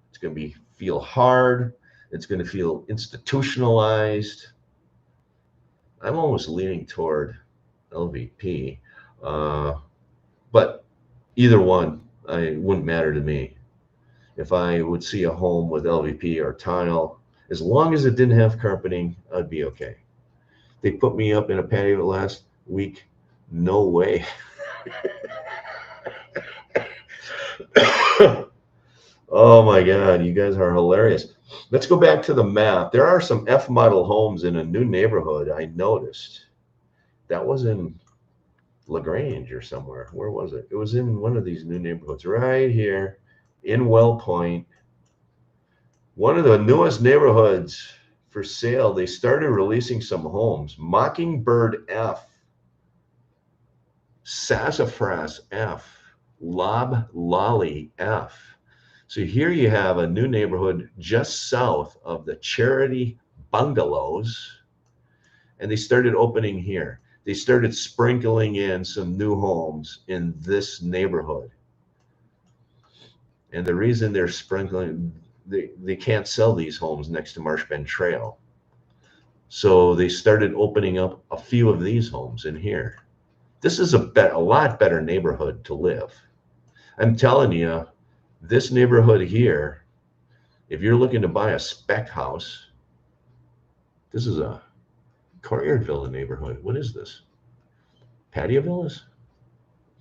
It's going to feel hard. It's going to feel institutionalized. I'm almost leaning toward LVP, but either one, it wouldn't matter to me. If I would see a home with LVP or tile, as long as it didn't have carpeting, I'd be okay. They put me up in a patio last week. No way. Oh my God, you guys are hilarious. Let's go back to the map. There are some F model homes in a new neighborhood I noticed. That was in LaGrange or somewhere. Where was it? It was in one of these new neighborhoods right here in Wellpoint. One of the newest neighborhoods for sale. They started releasing some homes. Mockingbird F, Sassafras F, Lob Lolly F. So here you have a new neighborhood just south of the Charity Bungalows, and they started opening here. They started sprinkling in some new homes in this neighborhood. And the reason they're sprinkling, they can't sell these homes next to Marsh Bend Trail. So they started opening up a few of these homes in here. This is a lot better neighborhood to live. I'm telling you, this neighborhood here, if you're looking to buy a spec house, this is a Courtyard Villa neighborhood. What is this? Patio Villas?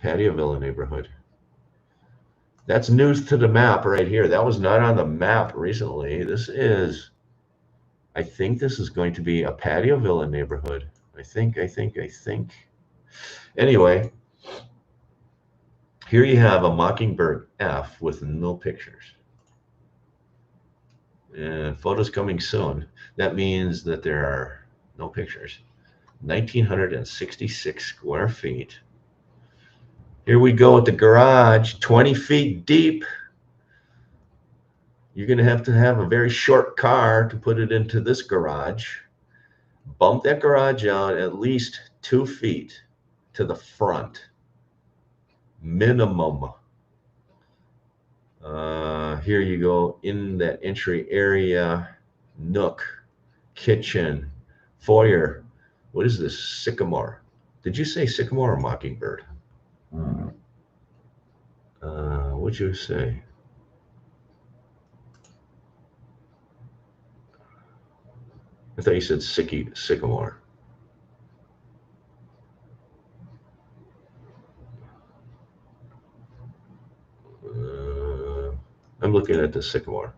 Patio Villa neighborhood. That's news to the map right here. That was not on the map recently. This is, I think this is going to be a Patio Villa neighborhood. I think. Anyway, here you have a Mockingbird F with no pictures. And photos coming soon. That means that there are no pictures. 1,966 square feet. Here we go with the garage, 20 feet deep. You're going to have a very short car to put it into this garage. Bump that garage out at least 2 feet to the front. Minimum. Here you go in that entry area, nook, kitchen, foyer. What is this? Sycamore. Did you say sycamore or mockingbird? What'd you say? I thought you said sycamore. I'm looking at the sycamore.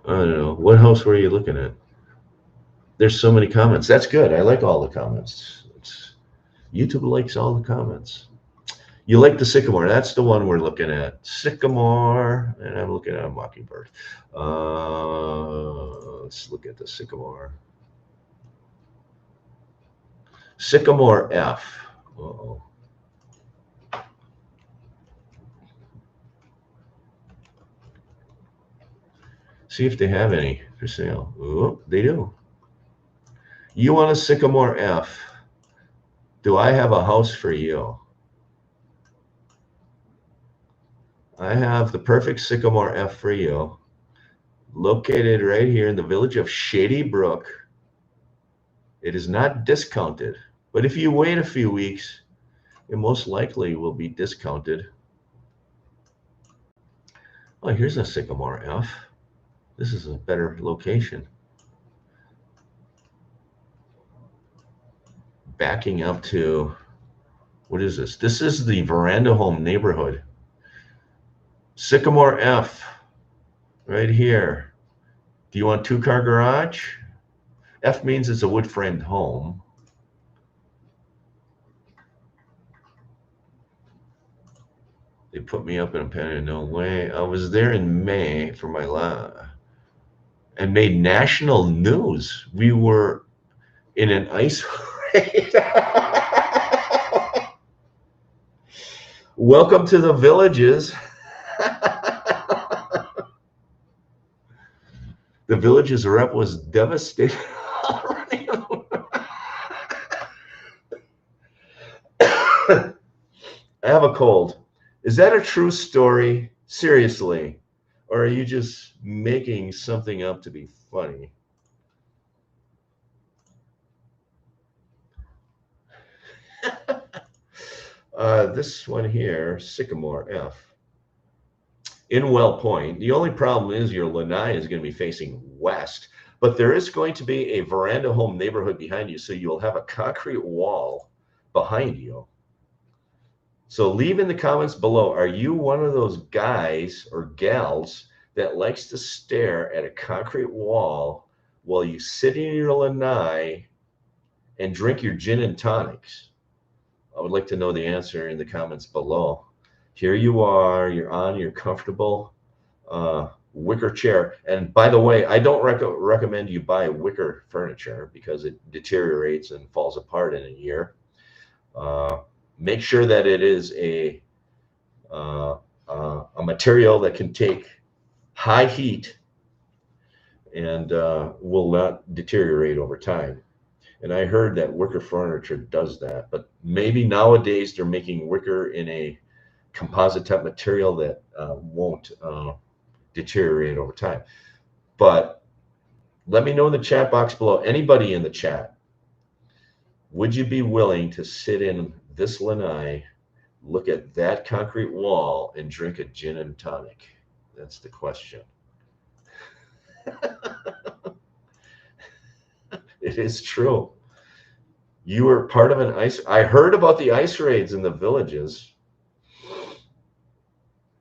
I don't know. What house were you looking at? There's so many comments. That's good. I like all the comments. YouTube likes all the comments. You like the sycamore. That's the one we're looking at. Sycamore. And I'm looking at a mockingbird. Let's look at the sycamore. Sycamore F. Uh-oh. See if they have any for sale. Oh, they do. You want a Sycamore F? Do I have a house for you? I have the perfect Sycamore F for you. Located right here in the village of Shady Brook. It is not discounted, but if you wait a few weeks, it most likely will be discounted. Oh, here's a Sycamore F. This is a better location. Backing up to, what is this? This is the Veranda Home neighborhood. Sycamore F, right here. Do you want 2-car garage? F means it's a wood framed home. They put me up in a patio. No way. I was there in May for my and made national news. We were in an ice raid. Welcome to the Villages. The Village's rep was devastated. I have a cold. Is that a true story? Seriously? Or are you just making something up to be funny? This one here, Sycamore F. In Well Point, the only problem is your lanai is going to be facing west, but there is going to be a veranda home neighborhood behind you, so you'll have a concrete wall behind you. So leave in the comments below, are you one of those guys or gals that likes to stare at a concrete wall while you sit in your lanai and drink your gin and tonics? I would like to know the answer in the comments below. Here you are, you're on your comfortable wicker chair. And by the way, I don't recommend you buy wicker furniture because it deteriorates and falls apart in a year. Make sure that it is a material that can take high heat and will not deteriorate over time. And I heard that wicker furniture does that, but maybe nowadays they're making wicker in a composite type material that won't deteriorate over time. But let me know in the chat box below, anybody in the chat, would you be willing to sit in this lanai, look at that concrete wall, and drink a gin and tonic? That's the question. It is true. You were part of an ice. I heard about the ice raids in the villages.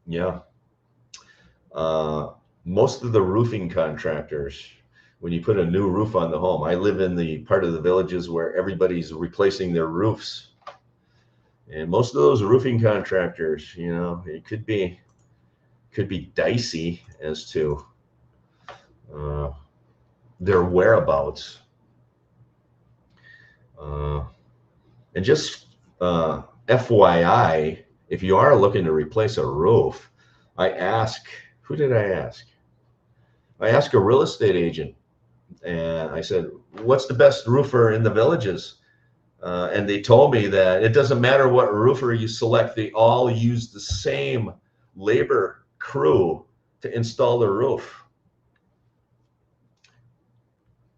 Yeah. Most of the roofing contractors, when you put a new roof on the home, I live in the part of the villages where everybody's replacing their roofs. And most of those roofing contractors, you know, it could be dicey as to their whereabouts. And just FYI, if you are looking to replace a roof, who did I ask? I asked a real estate agent, and I said, what's the best roofer in the villages? And they told me that it doesn't matter what roofer you select, they all use the same labor crew to install the roof.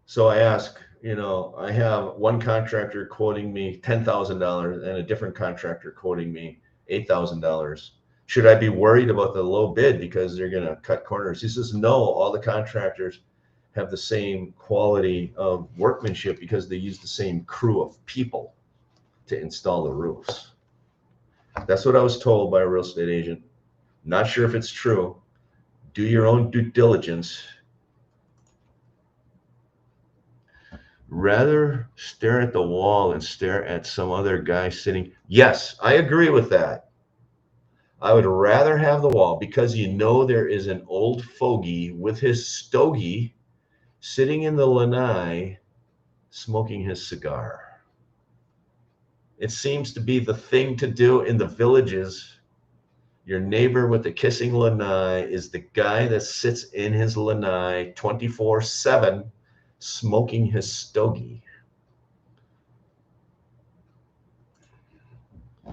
So I ask, you know, I have one contractor quoting me $10,000 and a different contractor quoting me $8,000. Should I be worried about the low bid because they're going to cut corners? He says, no, all the contractors have the same quality of workmanship because they use the same crew of people to install the roofs. That's what I was told by a real estate agent. Not sure if it's true. Do your own due diligence. Rather stare at the wall and stare at some other guy sitting. Yes, I agree with that. I would rather have the wall because you know there is an old fogey with his stogie sitting in the lanai smoking his cigar. It seems to be the thing to do in the villages. Your neighbor with the kissing lanai is the guy that sits in his lanai 24/7 smoking his stogie.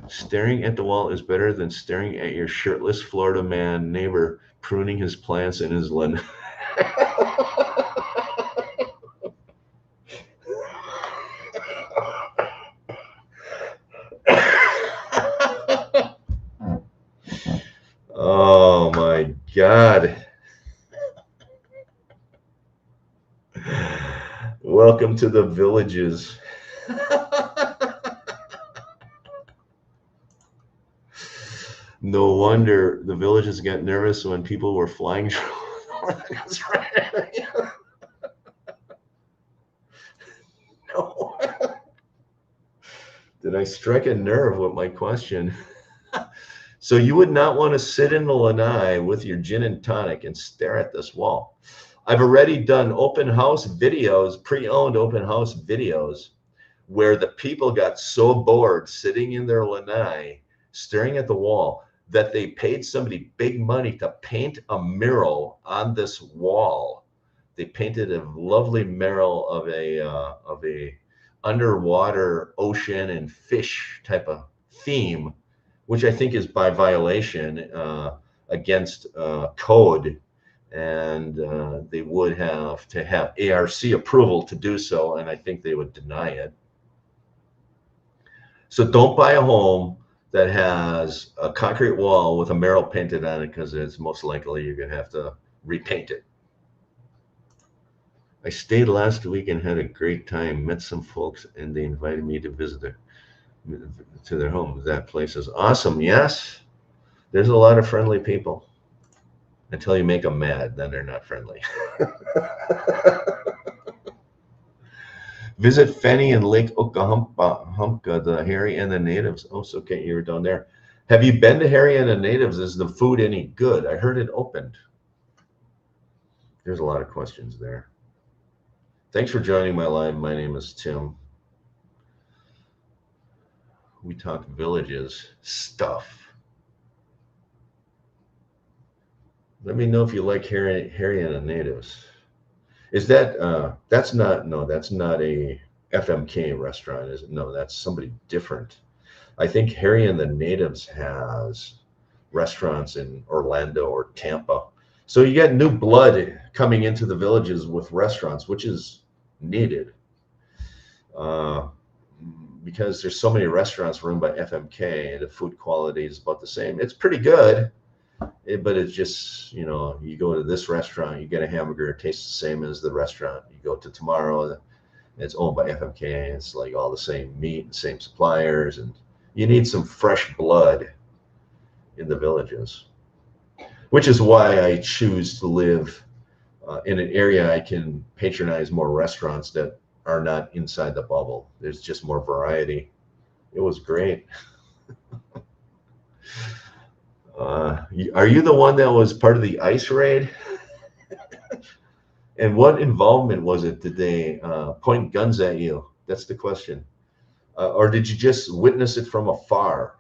Staring at the wall is better than staring at your shirtless Florida man neighbor pruning his plants in his lanai. Oh my God. Welcome to the villages. No wonder the villages got nervous when people were flying. No. Did I strike a nerve with my question? So you would not want to sit in the lanai with your gin and tonic and stare at this wall. I've already done open house videos, pre-owned open house videos, where the people got so bored sitting in their lanai, staring at the wall, that they paid somebody big money to paint a mural on this wall they painted a lovely mural of a underwater ocean and fish type of theme, which I think is by violation against code, and they would have to have ARC approval to do so, and I think they would deny it. So don't buy a home that has a concrete wall with a mural painted on it, because it's most likely you're going to have to repaint it. I stayed last week and had a great time. Met some folks, and they invited me to visit to their home. That place is awesome. Yes, there's a lot of friendly people until you make them mad. Then they're not friendly. Visit Fanny and Lake Okahumpka, the Harry and the Natives. Oh, so okay, you were down there. Have you been to Harry and the Natives? Is the food any good? I heard it opened. There's a lot of questions there. Thanks for joining my live. My name is Tim. We talk villages stuff. Let me know if you like Harry and the Natives. Is that that's not a FMK restaurant, is it? No, that's somebody different. I think Harry and the Natives has restaurants in Orlando or Tampa. So you get new blood coming into the villages with restaurants, which is needed. Because there's so many restaurants run by FMK, the food quality is about the same. It's pretty good. But it's just, you know, you go to this restaurant, you get a hamburger, it tastes the same as the restaurant. You go to tomorrow, it's owned by FMK, it's like all the same meat and same suppliers, and you need some fresh blood in the villages, which is why I choose to live in an area I can patronize more restaurants that are not inside the bubble. There's just more variety. It was great. Are you the one that was part of the ICE raid? And what involvement was it? Did they point guns at you? That's the question. Or did you just witness it from afar?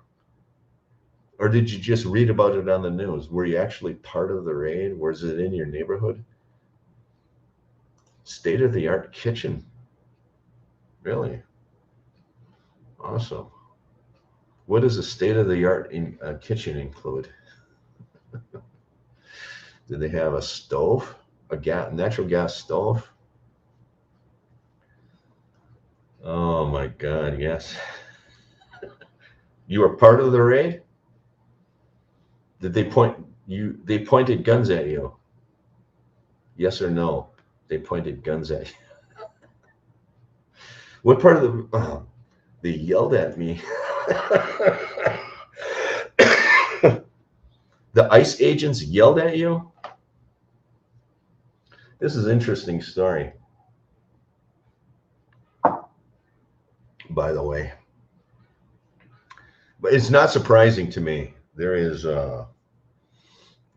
Or did you just read about it on the news? Were you actually part of the raid? Was it in your neighborhood? State-of-the-art kitchen. Really? Awesome. What does a state-of-the-art kitchen include? Did they have a stove, a natural gas stove? Oh my God, yes. You were part of the raid? Did they they pointed guns at you? Yes or no? They pointed guns at you. What part of the, they yelled at me. The ICE agents yelled at you? This is an interesting story, by the way. But it's not surprising to me. There is, you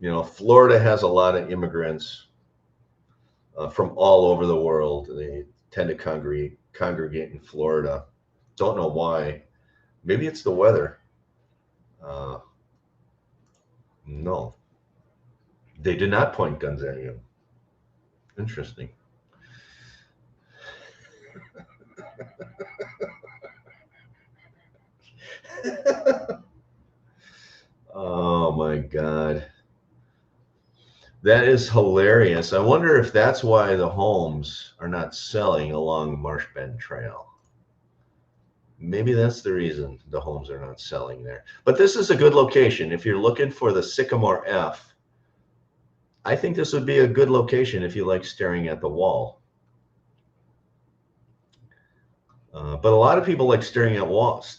know, Florida has a lot of immigrants from all over the world. They tend to congregate in Florida. Don't know why. Maybe it's the weather. No, they did not point guns at you. Interesting. Oh my God. That is hilarious. I wonder if that's why the homes are not selling along Marsh Bend Trail. Maybe that's the reason the homes are not selling there. But this is a good location. If you're looking for the Sycamore F, I think this would be a good location if you like staring at the wall. But a lot of people like staring at walls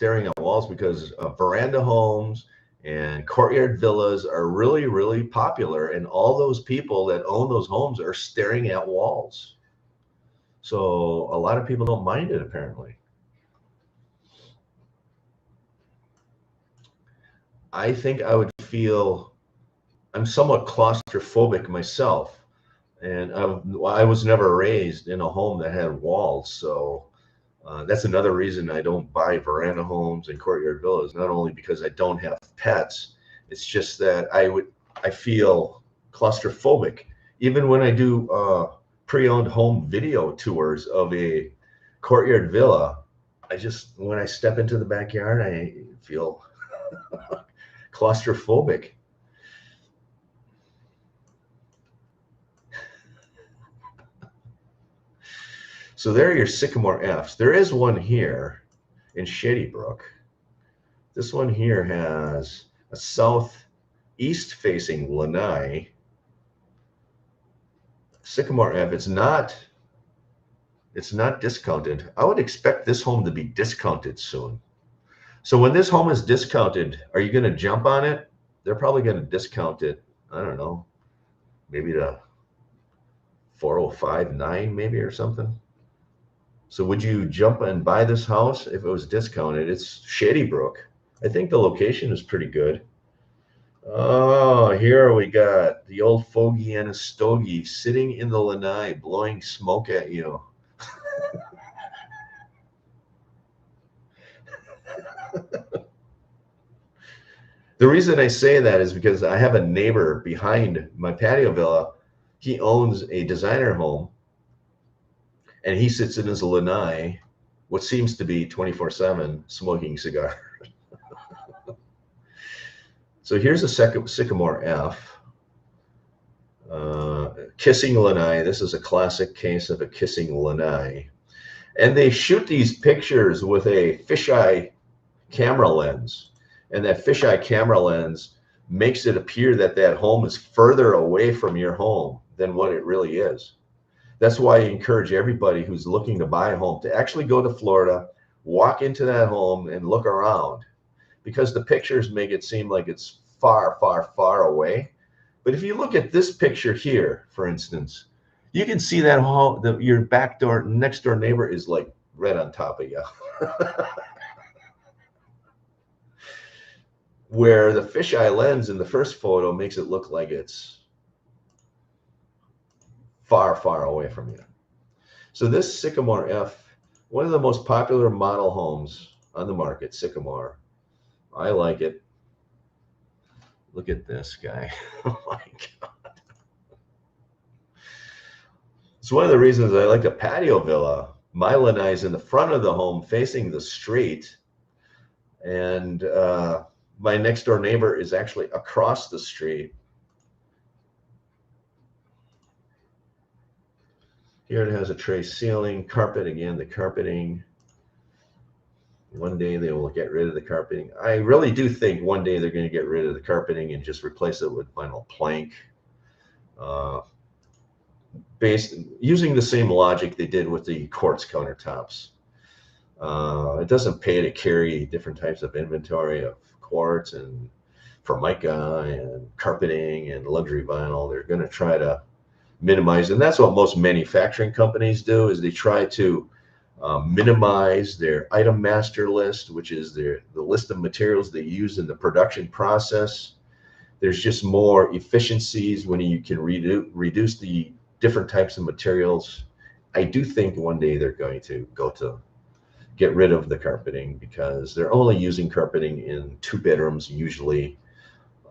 because veranda homes and courtyard villas are really, really popular. And all those people that own those homes are staring at walls. So a lot of people don't mind it, apparently. I think I would feel, I'm somewhat claustrophobic myself, and I was never raised in a home that had walls, so that's another reason I don't buy veranda homes and courtyard villas. Not only because I don't have pets, it's just that I feel claustrophobic. Even when I do pre-owned home video tours of a courtyard villa, when I step into the backyard, I feel claustrophobic. So there are your Sycamore Fs. There is one here in Shady Brook. This one here has a southeast facing lanai. Sycamore F, it's not discounted. I would expect this home to be discounted soon. So when this home is discounted, are you going to jump on it? They're probably going to discount it, I don't know, maybe to 405.9 maybe or something. So would you jump and buy this house if it was discounted? It's Shady Brook. I think the location is pretty good. Oh, here we got the old fogey and a stogie sitting in the lanai, blowing smoke at you. The reason I say that is because I have a neighbor behind my patio villa. He owns a designer home, and he sits in his lanai, what seems to be 24/7, smoking cigars. So here's a Sycamore F. Kissing lanai. This is a classic case of a kissing lanai. And they shoot these pictures with a fisheye camera lens. And that fisheye camera lens makes it appear that that home is further away from your home than what it really is. That's why I encourage everybody who's looking to buy a home to actually go to Florida, walk into that home and look around, because the pictures make it seem like it's far, far, far away. But if you look at this picture here, for instance, you can see that home, your back door, next door neighbor is like right on top of you. Where the fisheye lens in the first photo makes it look like it's far, far away from you. So this Sycamore F, one of the most popular model homes on the market, Sycamore. I like it. Look at this guy. Oh my God. It's one of the reasons I like a patio villa. My lanai is in the front of the home facing the street. And my next door neighbor is actually across the street. Here it has a tray ceiling, carpet again, the carpeting. One day they will get rid of the carpeting. I really do think one day they're going to get rid of the carpeting and just replace it with vinyl plank. Using the same logic they did with the quartz countertops. It doesn't pay to carry different types of inventory of quartz and formica and carpeting and luxury vinyl. They're going to try to minimize, and that's what most manufacturing companies do, is they try to minimize their item master list, which is the list of materials they use in the production process. There's just more efficiencies when you can reduce the different types of materials. I do think one day they're going to go to get rid of the carpeting, because they're only using carpeting in 2 bedrooms usually.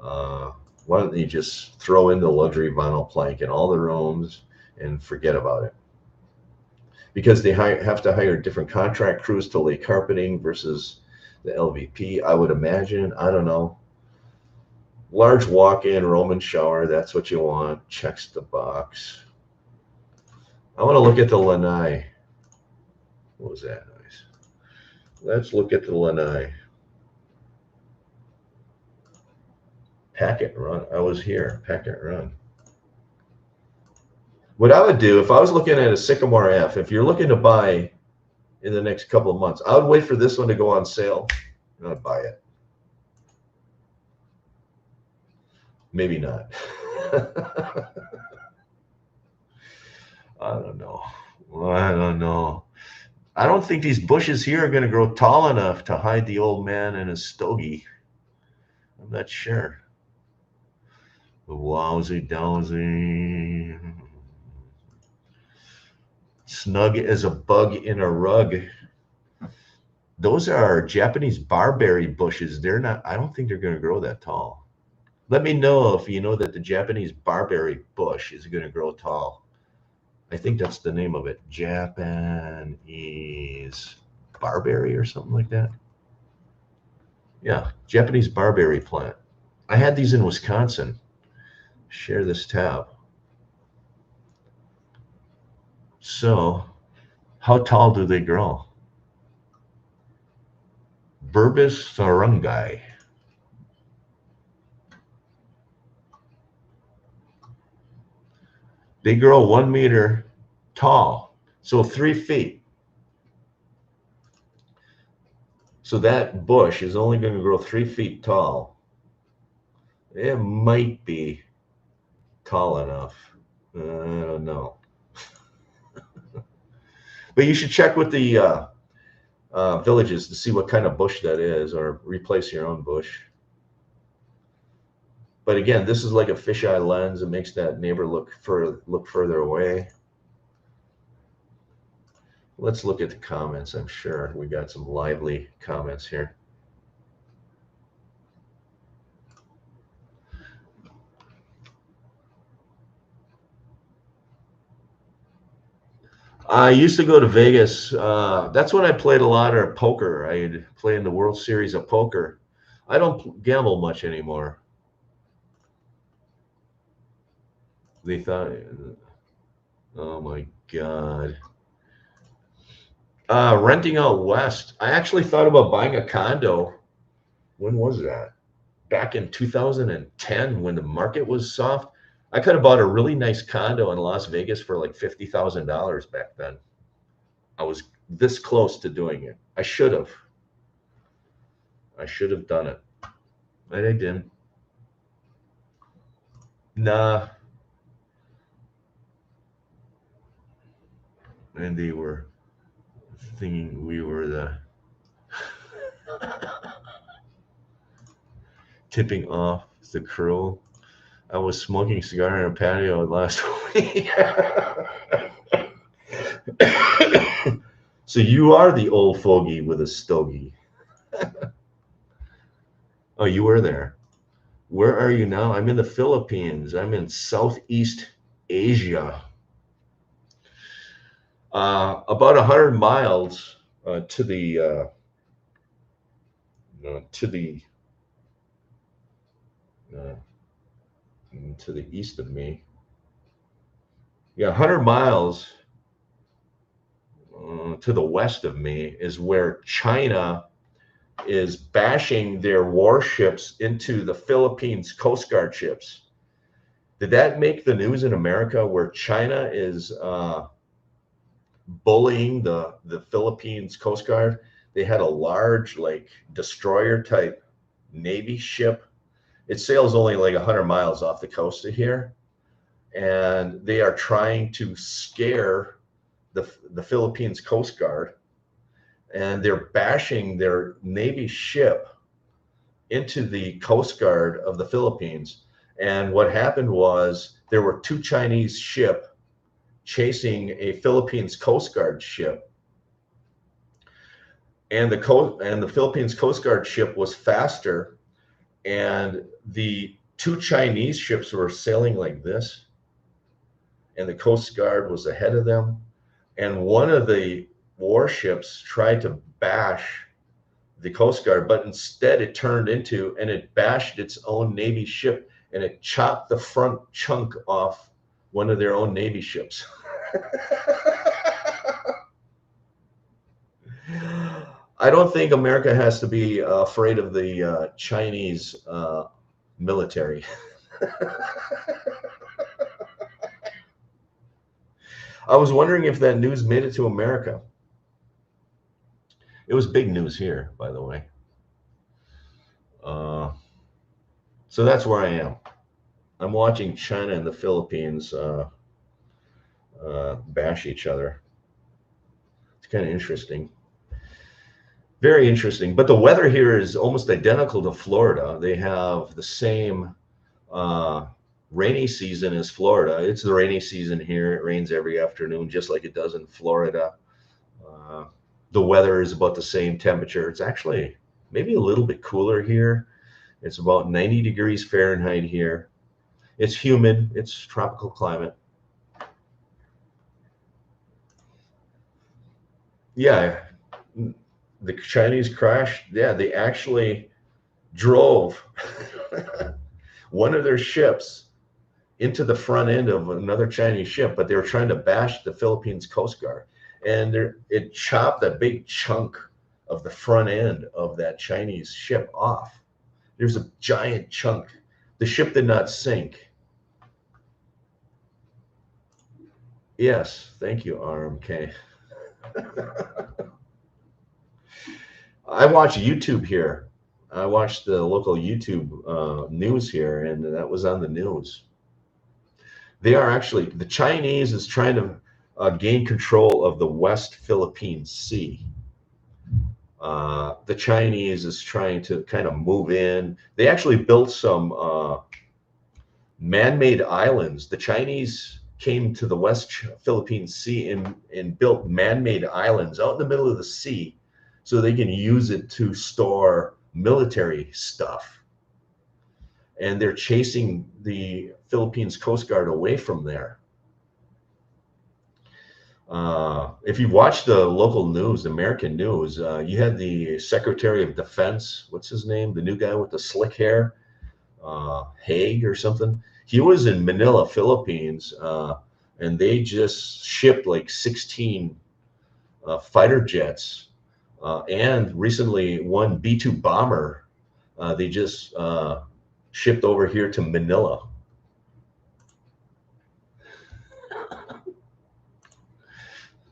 Why don't they just throw in the luxury vinyl plank in all the rooms and forget about it? Because they have to hire different contract crews to lay carpeting versus the LVP, I would imagine. I don't know. Large walk-in Roman shower, that's what you want. Checks the box. I want to look at the lanai. What was that noise? Let's look at the lanai. Packet run. I was here. Packet run. What I would do if I was looking at a Sycamore F, if you're looking to buy in the next couple of months, I would wait for this one to go on sale and I'd buy it. Maybe not. I don't know. I don't know. I don't think these bushes here are going to grow tall enough to hide the old man and his stogie. I'm not sure. Wowsy dowsy. Snug as a bug in a rug. Those are Japanese barberry bushes. They're not, I don't think they're going to grow that tall. Let me know if you know that the Japanese barberry bush is going to grow tall. I think that's the name of it. Japanese barberry or something like that. Yeah, Japanese barberry plant. I had these in Wisconsin. Share this tab. So, how tall do they grow? Burbis sarungi. They grow 1 meter tall, so 3 feet. So that bush is only going to grow 3 feet tall. It might be tall enough. I don't know. But you should check with the villages to see what kind of bush that is, or replace your own bush. But again, this is like a fisheye lens. It makes that neighbor look further away. Let's look at the comments. I'm sure we got some lively comments here. I used to go to Vegas. That's when I played a lot of poker. I'd play in the World Series of Poker. I don't gamble much anymore. They thought, oh my God. Renting out west. I actually thought about buying a condo. When was that? Back in 2010 when the market was soft. I could have bought a really nice condo in Las Vegas for like $50,000 back then. I was this close to doing it. I should have. I should have done it. But I didn't. Nah. And they were thinking we were the tipping off the crew. I was smoking a cigar in a patio last week. So you are the old fogey with a stogie. Oh, you were there. Where are you now? I'm in the Philippines. I'm in Southeast Asia. About 100 miles to the east of me. Yeah, 100 miles to the west of me is where China is bashing their warships into the Philippines Coast Guard ships. Did that make the news in America where China is bullying the Philippines Coast Guard? They had a large, like, destroyer type Navy ship. It sails only like 100 miles off the coast of here. And they are trying to scare the Philippines Coast Guard. And they're bashing their Navy ship into the Coast Guard of the Philippines. And what happened was there were 2 Chinese ships chasing a Philippines Coast Guard ship. And the Philippines Coast Guard ship was faster, and the 2 Chinese ships were sailing like this, and the Coast Guard was ahead of them. And one of the warships tried to bash the Coast Guard, but instead it turned into, and it bashed its own Navy ship, and it chopped the front chunk off one of their own Navy ships. I don't think America has to be afraid of the Chinese military. I was wondering if that news made it to America. It was big news here, by the way. So that's where I am. I'm watching China and the Philippines bash each other. It's kind of interesting. Very interesting. But the weather here is almost identical to Florida. They have the same rainy season as Florida. It's the rainy season here. It rains every afternoon, just like it does in Florida. The weather is about the same temperature. It's actually maybe a little bit cooler here. It's about 90 degrees Fahrenheit here. It's humid. It's tropical climate. Yeah, the Chinese crashed. Yeah, they actually drove one of their ships into the front end of another Chinese ship, but they were trying to bash the Philippines Coast Guard, and it chopped a big chunk of the front end of that Chinese ship off. There's a giant chunk. The ship did not sink. Yes, thank you, RMK. I watch YouTube here. I watched the local YouTube news here, and that was on the news. They are actually, the Chinese is trying to gain control of the West Philippine Sea. The Chinese is trying to kind of move in. They actually built some man-made islands. The Chinese came to the West Philippine Sea and built man-made islands out in the middle of the sea so they can use it to store military stuff. And they're chasing the Philippines Coast Guard away from there. If you watch the local news, American news, you had the Secretary of Defense, what's his name? The new guy with the slick hair, Haig or something. He was in Manila, Philippines, and they just shipped like 16 fighter jets, and recently one B-2 bomber. They just shipped over here to Manila.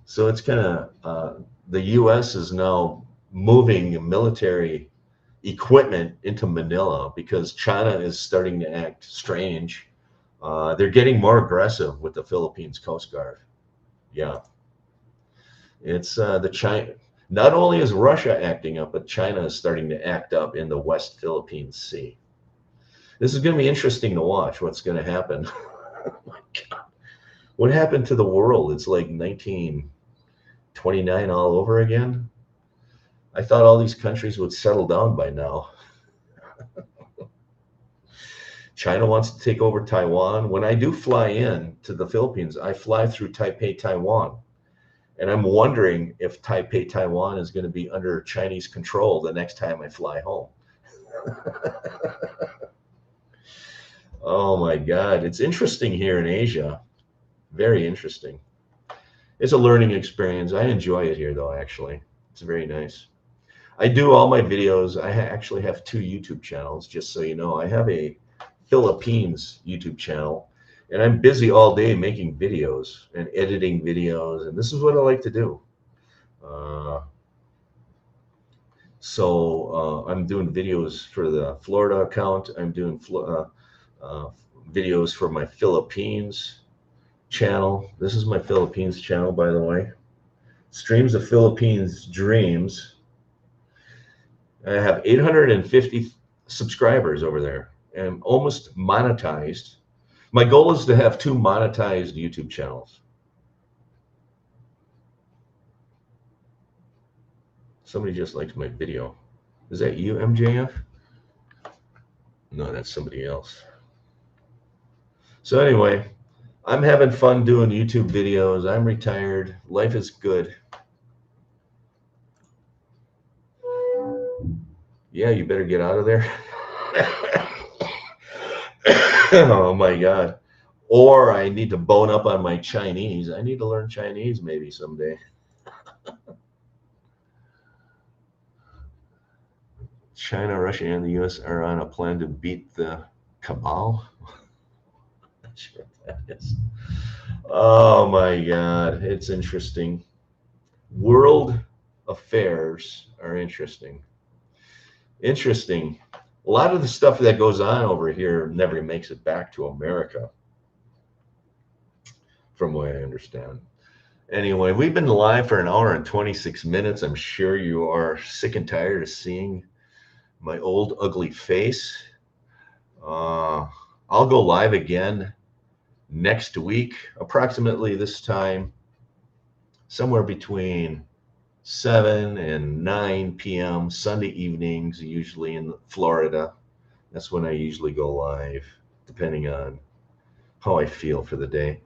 So it's kind of the U.S. is now moving military equipment into Manila because China is starting to act strange. They're getting more aggressive with the Philippines Coast Guard. Yeah, it's the China. Not only is Russia acting up, but China is starting to act up in the West Philippine Sea. This is going to be interesting to watch. What's going to happen? Oh my God. What happened to the world? It's like 1929 all over again. I thought all these countries would settle down by now. China wants to take over Taiwan. When I do fly in to the Philippines, I fly through Taipei, Taiwan. And I'm wondering if Taipei, Taiwan is going to be under Chinese control the next time I fly home. Oh my God. It's interesting here in Asia. Very interesting. It's a learning experience. I enjoy it here, though, actually. It's very nice. I do all my videos. I actually have 2 YouTube channels, just so you know. I have a Philippines YouTube channel, and I'm busy all day making videos and editing videos, and this is what I like to do. I'm doing videos for the Florida account. I'm doing videos for my Philippines channel. This is my Philippines channel, by the way. Streams of Philippines Dreams. I have 850 subscribers over there and almost monetized. My goal is to have 2 monetized YouTube channels. Somebody just liked my video. Is that you, MJF? No, that's somebody else. So anyway, I'm having fun doing YouTube videos. I'm retired. Life is good. Yeah, you better get out of there. Oh my God. Or I need to bone up on my Chinese. I need to learn Chinese maybe someday. China, Russia, and the U.S. are on a plan to beat the cabal. Not sure what that is. Oh my God, it's interesting. World affairs are interesting. Interesting. A lot of the stuff that goes on over here never makes it back to America, from what I understand. Anyway, we've been live for 1 hour and 26 minutes. I'm sure you are sick and tired of seeing my old ugly face. I'll go live again next week, approximately this time, somewhere between 7 and 9 p.m. Sunday evenings, usually in Florida. That's when I usually go live, depending on how I feel for the day.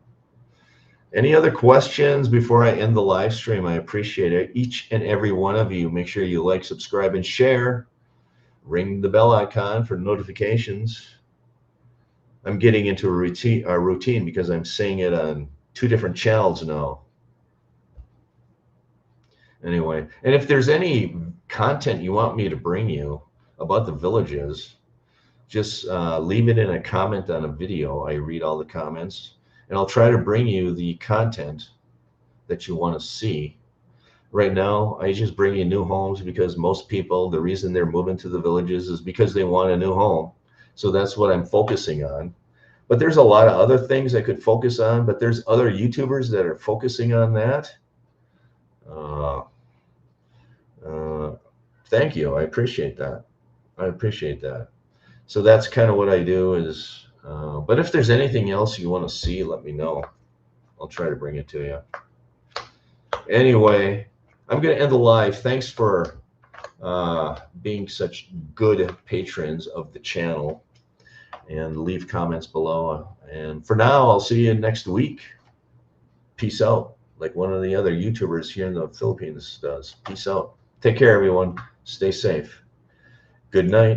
Any other questions before I end the live stream? I appreciate it. Each and every one of you. Make sure you like, subscribe, and share. Ring the bell icon for notifications. I'm getting into a routine because I'm saying it on 2 different channels now. Anyway, and if there's any content you want me to bring you about the villages, just leave it in a comment on a video. I read all the comments, and I'll try to bring you the content that you want to see. Right now, I just bring you new homes because most people, the reason they're moving to the villages is because they want a new home. So that's what I'm focusing on. But there's a lot of other things I could focus on, but there's other YouTubers that are focusing on that. Thank you. I appreciate that. I appreciate that. So that's kind of what I do is, but if there's anything else you want to see, let me know. I'll try to bring it to you. Anyway, I'm going to end the live. Thanks for being such good patrons of the channel, and leave comments below. And for now, I'll see you next week. Peace out, like one of the other YouTubers here in the Philippines does. Peace out. Take care, everyone. Stay safe. Good night.